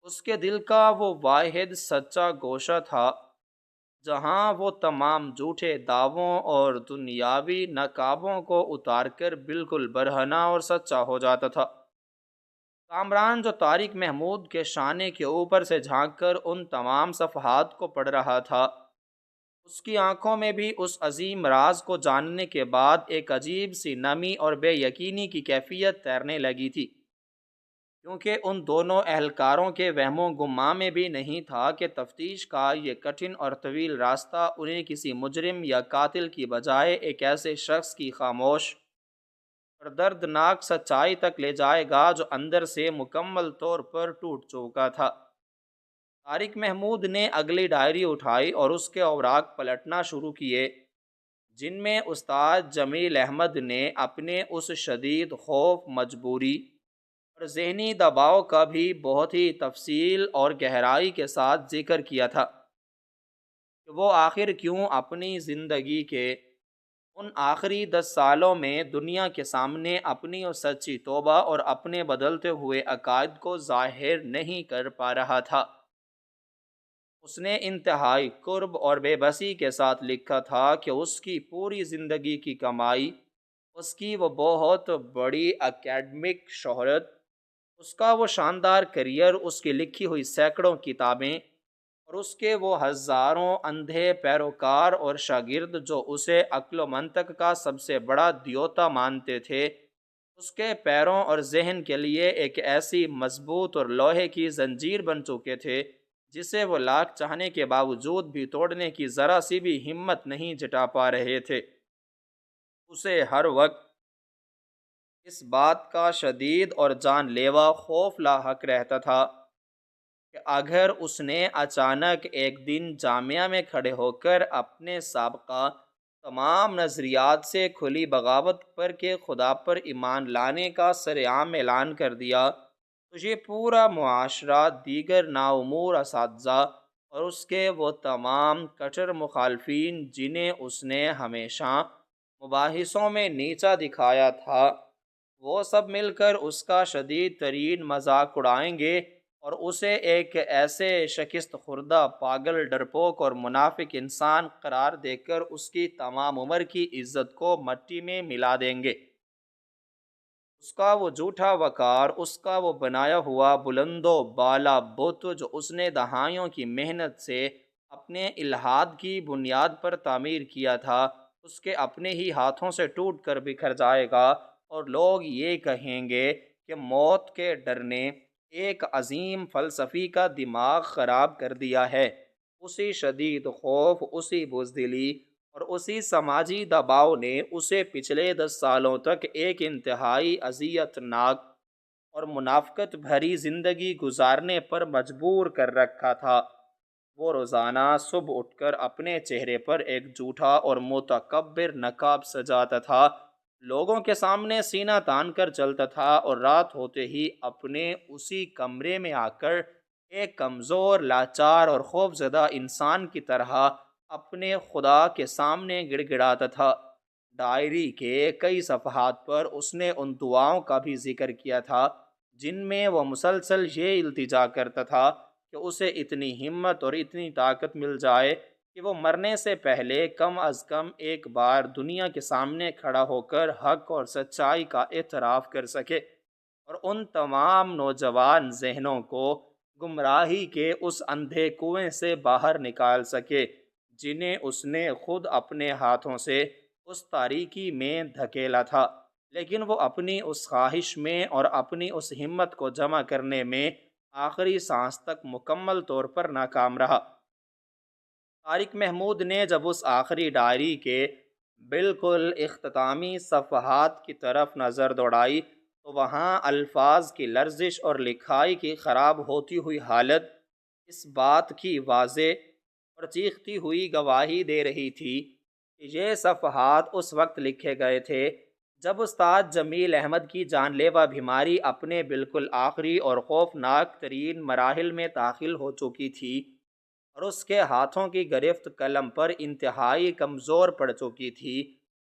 اس کے دل کا وہ واحد سچا گوشہ تھا جہاں وہ تمام جھوٹے دعووں اور دنیاوی نقابوں کو اتار کر بالکل برہنہ اور سچا ہو جاتا تھا۔ کامران جو طارق محمود کے شانے کے اوپر سے جھانک کر ان تمام صفحات کو پڑھ رہا تھا، اس کی آنکھوں میں بھی اس عظیم راز کو جاننے کے بعد ایک عجیب سی نمی اور بے یقینی کی کیفیت تیرنے لگی تھی، کیونکہ ان دونوں اہلکاروں کے وہم و گماں میں بھی نہیں تھا کہ تفتیش کا یہ کٹھن اور طویل راستہ انہیں کسی مجرم یا قاتل کی بجائے ایک ایسے شخص کی خاموش اور دردناک سچائی تک لے جائے گا جو اندر سے مکمل طور پر ٹوٹ چکا تھا۔ طارق محمود نے اگلی ڈائری اٹھائی اور اس کے اوراق پلٹنا شروع کیے، جن میں استاد جمیل احمد نے اپنے اس شدید خوف، مجبوری اور ذہنی دباؤ کا بھی بہت ہی تفصیل اور گہرائی کے ساتھ ذکر کیا تھا کہ وہ آخر کیوں اپنی زندگی کے ان آخری 10 سالوں میں دنیا کے سامنے اپنی اس سچی توبہ اور اپنے بدلتے ہوئے عقائد کو ظاہر نہیں کر پا رہا تھا۔ اس نے انتہائی قرب اور بے بسی کے ساتھ لکھا تھا کہ اس کی پوری زندگی کی کمائی، اس کی وہ بہت بڑی اکیڈمک شہرت، اس کا وہ شاندار کیریئر، اس کی لکھی ہوئی سینکڑوں کتابیں اور اس کے وہ ہزاروں اندھے پیروکار اور شاگرد جو اسے عقل و منطق کا سب سے بڑا دیوتا مانتے تھے، اس کے پیروں اور ذہن کے لیے ایک ایسی مضبوط اور لوہے کی زنجیر بن چکے تھے جسے وہ لاکھ چاہنے کے باوجود بھی توڑنے کی ذرا سی بھی ہمت نہیں جٹا پا رہے تھے۔ اسے ہر وقت اس بات کا شدید اور جان لیوا خوف لاحق رہتا تھا کہ اگر اس نے اچانک ایک دن جامعہ میں کھڑے ہو کر اپنے سابقہ تمام نظریات سے کھلی بغاوت پر کہ خدا پر ایمان لانے کا سرعام اعلان کر دیا، تو یہ پورا معاشرہ، دیگر ناامور اساتذہ اور اس کے وہ تمام کٹر مخالفین جنہیں اس نے ہمیشہ مباحثوں میں نیچا دکھایا تھا، وہ سب مل کر اس کا شدید ترین مذاق اڑائیں گے اور اسے ایک ایسے شکست خوردہ، پاگل، ڈرپوک اور منافق انسان قرار دے کر اس کی تمام عمر کی عزت کو مٹی میں ملا دیں گے۔ اس کا وہ جھوٹا وقار، اس کا وہ بنایا ہوا بلند و بالا بت جو اس نے دہائیوں کی محنت سے اپنے الحاد کی بنیاد پر تعمیر کیا تھا، اس کے اپنے ہی ہاتھوں سے ٹوٹ کر بکھر جائے گا اور لوگ یہ کہیں گے کہ موت کے ڈر نے ایک عظیم فلسفی کا دماغ خراب کر دیا ہے۔ اسی شدید خوف، اسی بزدلی اور اسی سماجی دباؤ نے اسے پچھلے 10 سالوں تک ایک انتہائی اذیت ناک اور منافقت بھری زندگی گزارنے پر مجبور کر رکھا تھا۔ وہ روزانہ صبح اٹھ کر اپنے چہرے پر ایک جھوٹا اور متکبر نقاب سجاتا تھا، لوگوں کے سامنے سینہ تان کر چلتا تھا اور رات ہوتے ہی اپنے اسی کمرے میں آ کر ایک کمزور، لاچار اور خوفزدہ انسان کی طرح اپنے خدا کے سامنے گڑ گڑاتا تھا۔ ڈائری کے کئی صفحات پر اس نے ان دعاؤں کا بھی ذکر کیا تھا جن میں وہ مسلسل یہ التجا کرتا تھا کہ اسے اتنی ہمت اور اتنی طاقت مل جائے کہ وہ مرنے سے پہلے کم از کم ایک بار دنیا کے سامنے کھڑا ہو کر حق اور سچائی کا اعتراف کر سکے اور ان تمام نوجوان ذہنوں کو گمراہی کے اس اندھے کنویں سے باہر نکال سکے جنہیں اس نے خود اپنے ہاتھوں سے اس تاریکی میں دھکیلا تھا، لیکن وہ اپنی اس خواہش میں اور اپنی اس ہمت کو جمع کرنے میں آخری سانس تک مکمل طور پر ناکام رہا۔ طارق محمود نے جب اس آخری ڈائری کے بالکل اختتامی صفحات کی طرف نظر دوڑائی تو وہاں الفاظ کی لرزش اور لکھائی کی خراب ہوتی ہوئی حالت اس بات کی واضح اور چیختی ہوئی گواہی دے رہی تھی کہ یہ صفحات اس وقت لکھے گئے تھے جب استاد جمیل احمد کی جان لیوا بیماری اپنے بالکل آخری اور خوفناک ترین مراحل میں داخل ہو چکی تھی اور اس کے ہاتھوں کی گرفت قلم پر انتہائی کمزور پڑ چکی تھی۔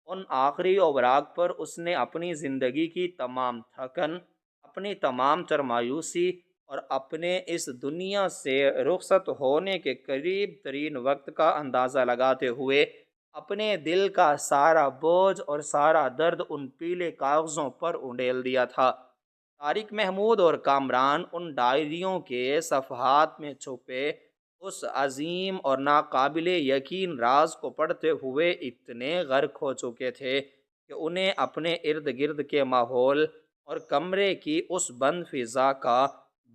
ان آخری اوراق پر اس نے اپنی زندگی کی تمام تھکن، اپنی تمام تر مایوسی اور اپنے اس دنیا سے رخصت ہونے کے قریب ترین وقت کا اندازہ لگاتے ہوئے اپنے دل کا سارا بوجھ اور سارا درد ان پیلے کاغذوں پر انڈیل دیا تھا۔ طارق محمود اور کامران ان ڈائریوں کے صفحات میں چھپے اس عظیم اور ناقابل یقین راز کو پڑھتے ہوئے اتنے غرق ہو چکے تھے کہ انہیں اپنے ارد گرد کے ماحول اور کمرے کی اس بند فضا کا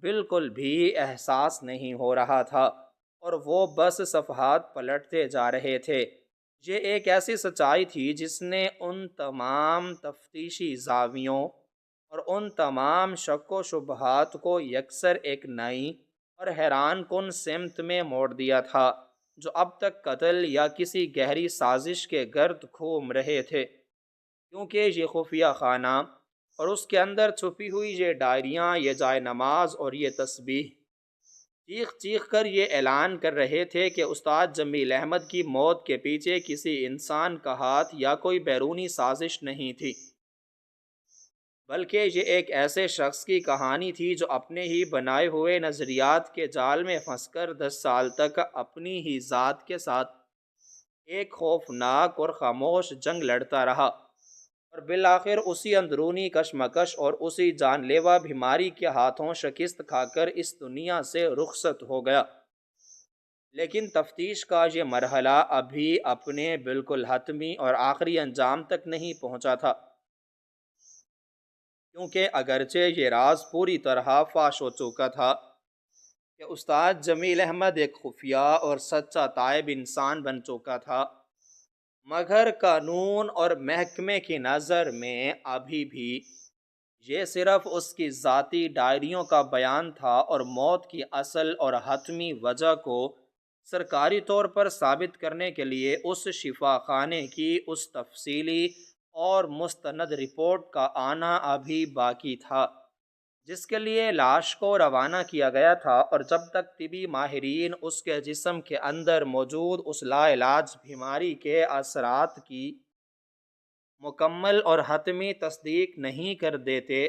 بالکل بھی احساس نہیں ہو رہا تھا، اور وہ بس صفحات پلٹتے جا رہے تھے۔ یہ ایک ایسی سچائی تھی جس نے ان تمام تفتیشی زاویوں اور ان تمام شک و شبہات کو یکسر ایک نئی اور حیران کن سمت میں موڑ دیا تھا، جو اب تک قتل یا کسی گہری سازش کے گرد گھوم رہے تھے، کیونکہ یہ خفیہ خانہ اور اس کے اندر چھپی ہوئی یہ ڈائریاں، یہ جائے نماز اور یہ تسبیح چیخ چیخ کر یہ اعلان کر رہے تھے کہ استاد جمیل احمد کی موت کے پیچھے کسی انسان کا ہاتھ یا کوئی بیرونی سازش نہیں تھی، بلکہ یہ ایک ایسے شخص کی کہانی تھی جو اپنے ہی بنائے ہوئے نظریات کے جال میں پھنس کر 10 سال تک اپنی ہی ذات کے ساتھ ایک خوفناک اور خاموش جنگ لڑتا رہا، اور بالآخر اسی اندرونی کشمکش اور اسی جان لیوا بیماری کے ہاتھوں شکست کھا کر اس دنیا سے رخصت ہو گیا۔ لیکن تفتیش کا یہ مرحلہ ابھی اپنے بالکل حتمی اور آخری انجام تک نہیں پہنچا تھا، کیونکہ اگرچہ یہ راز پوری طرح فاش ہو چکا تھا کہ استاد جمیل احمد ایک خفیہ اور سچا تائب انسان بن چکا تھا، مگر قانون اور محکمے کی نظر میں ابھی بھی یہ صرف اس کی ذاتی ڈائریوں کا بیان تھا، اور موت کی اصل اور حتمی وجہ کو سرکاری طور پر ثابت کرنے کے لیے اس شفا خانے کی اس تفصیلی اور مستند رپورٹ کا آنا ابھی باقی تھا، جس کے لیے لاش کو روانہ کیا گیا تھا، اور جب تک طبی ماہرین اس کے جسم کے اندر موجود اس لا علاج بیماری کے اثرات کی مکمل اور حتمی تصدیق نہیں کر دیتے،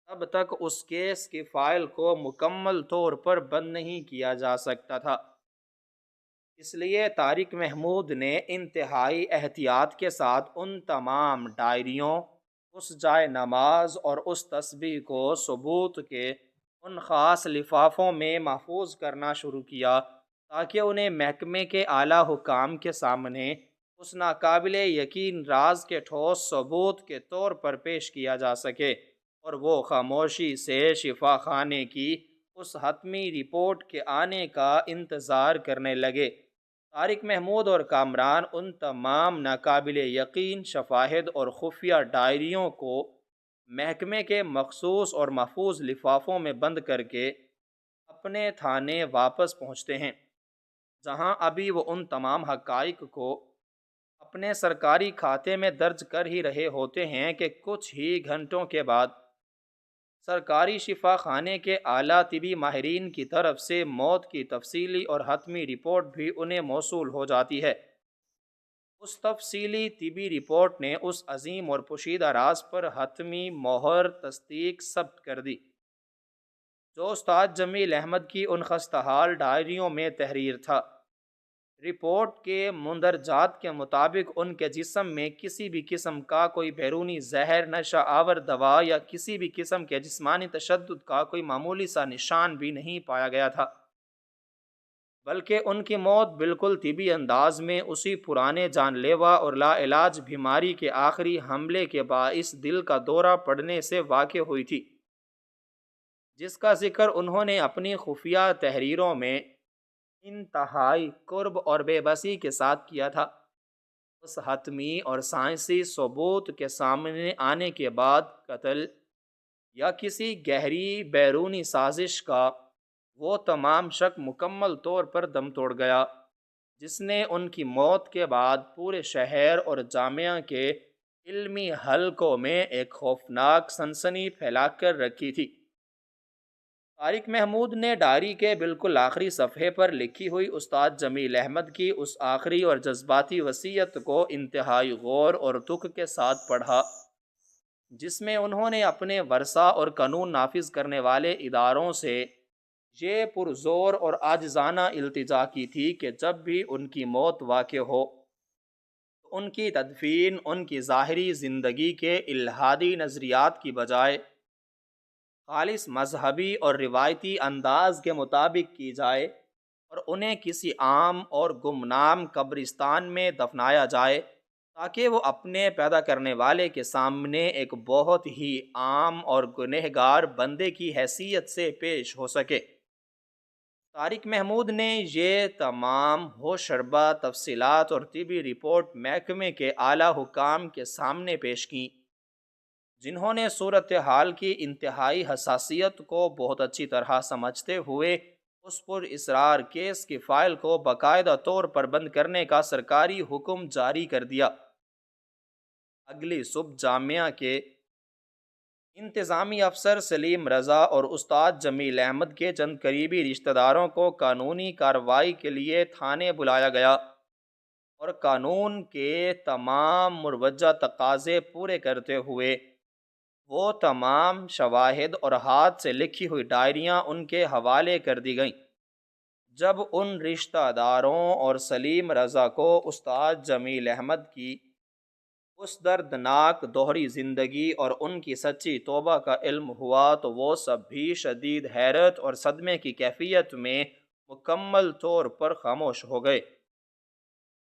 تب تک اس کیس کی فائل کو مکمل طور پر بند نہیں کیا جا سکتا تھا۔ اس لیے طارق محمود نے انتہائی احتیاط کے ساتھ ان تمام ڈائریوں، اس جائے نماز اور اس تسبیح کو ثبوت کے ان خاص لفافوں میں محفوظ کرنا شروع کیا، تاکہ انہیں محکمے کے اعلیٰ حکام کے سامنے اس ناقابل یقین راز کے ٹھوس ثبوت کے طور پر پیش کیا جا سکے، اور وہ خاموشی سے شفا خانے کی اس حتمی رپورٹ کے آنے کا انتظار کرنے لگے۔ طارق محمود اور کامران ان تمام ناقابل یقین شواہد اور خفیہ ڈائریوں کو محکمے کے مخصوص اور محفوظ لفافوں میں بند کر کے اپنے تھانے واپس پہنچتے ہیں، جہاں ابھی وہ ان تمام حقائق کو اپنے سرکاری کھاتے میں درج کر ہی رہے ہوتے ہیں کہ کچھ ہی گھنٹوں کے بعد سرکاری شفا خانے کے اعلیٰ طبی ماہرین کی طرف سے موت کی تفصیلی اور حتمی رپورٹ بھی انہیں موصول ہو جاتی ہے۔ اس تفصیلی طبی رپورٹ نے اس عظیم اور پوشیدہ راز پر حتمی مہر تصدیق ثبت کر دی، جو استاد جمیل احمد کی ان خستحال ڈائریوں میں تحریر تھا۔ رپورٹ کے مندرجات کے مطابق ان کے جسم میں کسی بھی قسم کا کوئی بیرونی زہر، نشہ آور دوا یا کسی بھی قسم کے جسمانی تشدد کا کوئی معمولی سا نشان بھی نہیں پایا گیا تھا، بلکہ ان کی موت بالکل طبی انداز میں اسی پرانے جان لیوا اور لا علاج بیماری کے آخری حملے کے باعث دل کا دورہ پڑنے سے واقع ہوئی تھی، جس کا ذکر انہوں نے اپنی خفیہ تحریروں میں انتہائی قرب اور بے بسی کے ساتھ کیا تھا۔ اس حتمی اور سائنسی ثبوت کے سامنے آنے کے بعد قتل یا کسی گہری بیرونی سازش کا، وہ تمام شک مکمل طور پر دم توڑ گیا، جس نے ان کی موت کے بعد پورے شہر اور جامعہ کے علمی حلقوں میں ایک خوفناک سنسنی پھیلا کر رکھی تھی۔ طارق محمود نے ڈائری کے بالکل آخری صفحے پر لکھی ہوئی استاد جمیل احمد کی اس آخری اور جذباتی وصیت کو انتہائی غور اور دکھ کے ساتھ پڑھا، جس میں انہوں نے اپنے ورثاء اور قانون نافذ کرنے والے اداروں سے یہ پرزور اور عاجزانہ التجا کی تھی کہ جب بھی ان کی موت واقع ہو تو ان کی تدفین ان کی ظاہری زندگی کے الہادی نظریات کی بجائے خالص مذہبی اور روایتی انداز کے مطابق کی جائے، اور انہیں کسی عام اور گمنام قبرستان میں دفنایا جائے، تاکہ وہ اپنے پیدا کرنے والے کے سامنے ایک بہت ہی عام اور گنہگار بندے کی حیثیت سے پیش ہو سکے۔ طارق محمود نے یہ تمام ہوشربا تفصیلات اور طبی رپورٹ محکمے کے اعلیٰ حکام کے سامنے پیش کیں، جنہوں نے صورتحال کی انتہائی حساسیت کو بہت اچھی طرح سمجھتے ہوئے اس پر اصرار کیس کی فائل کو باقاعدہ طور پر بند کرنے کا سرکاری حکم جاری کر دیا۔ اگلی صبح جامعہ کے انتظامی افسر سلیم رضا اور استاد جمیل احمد کے چند قریبی رشتہ داروں کو قانونی کارروائی کے لیے تھانے بلایا گیا، اور قانون کے تمام مروجہ تقاضے پورے کرتے ہوئے وہ تمام شواہد اور ہاتھ سے لکھی ہوئی ڈائریاں ان کے حوالے کر دی گئیں۔ جب ان رشتہ داروں اور سلیم رضا کو استاد جمیل احمد کی اس دردناک دوہری زندگی اور ان کی سچی توبہ کا علم ہوا تو وہ سب بھی شدید حیرت اور صدمے کی کیفیت میں مکمل طور پر خاموش ہو گئے۔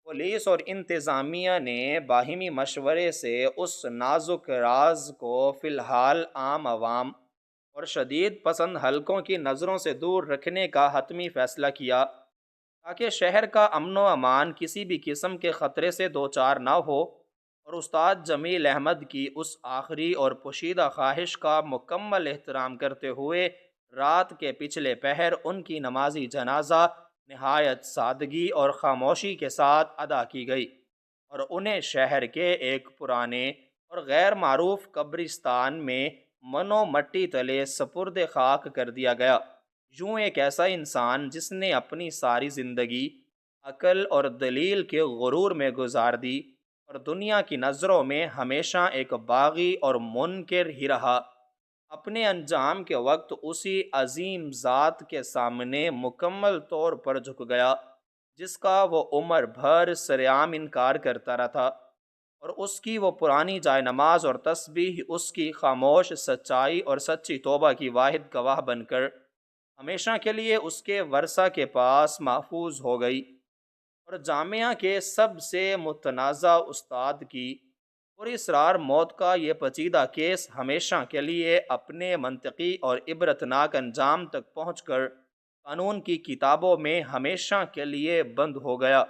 پولیس اور انتظامیہ نے باہمی مشورے سے اس نازک راز کو فی الحال عام عوام اور شدید پسند حلقوں کی نظروں سے دور رکھنے کا حتمی فیصلہ کیا، تاکہ شہر کا امن و امان کسی بھی قسم کے خطرے سے دوچار نہ ہو، اور استاد جمیل احمد کی اس آخری اور پوشیدہ خواہش کا مکمل احترام کرتے ہوئے رات کے پچھلے پہر ان کی نمازی جنازہ نہایت سادگی اور خاموشی کے ساتھ ادا کی گئی، اور انہیں شہر کے ایک پرانے اور غیر معروف قبرستان میں منو مٹی تلے سپرد خاک کر دیا گیا۔ یوں ایک ایسا انسان جس نے اپنی ساری زندگی عقل اور دلیل کے غرور میں گزار دی، اور دنیا کی نظروں میں ہمیشہ ایک باغی اور منکر ہی رہا، اپنے انجام کے وقت اسی عظیم ذات کے سامنے مکمل طور پر جھک گیا، جس کا وہ عمر بھر سرعام انکار کرتا رہا تھا، اور اس کی وہ پرانی جائے نماز اور تسبیح اس کی خاموش سچائی اور سچی توبہ کی واحد گواہ بن کر ہمیشہ کے لیے اس کے ورثہ کے پاس محفوظ ہو گئی، اور جامعہ کے سب سے متنازع استاد کی پراسرار موت کا یہ پیچیدہ کیس ہمیشہ کے لیے اپنے منطقی اور عبرتناک انجام تک پہنچ کر قانون کی کتابوں میں ہمیشہ کے لیے بند ہو گیا۔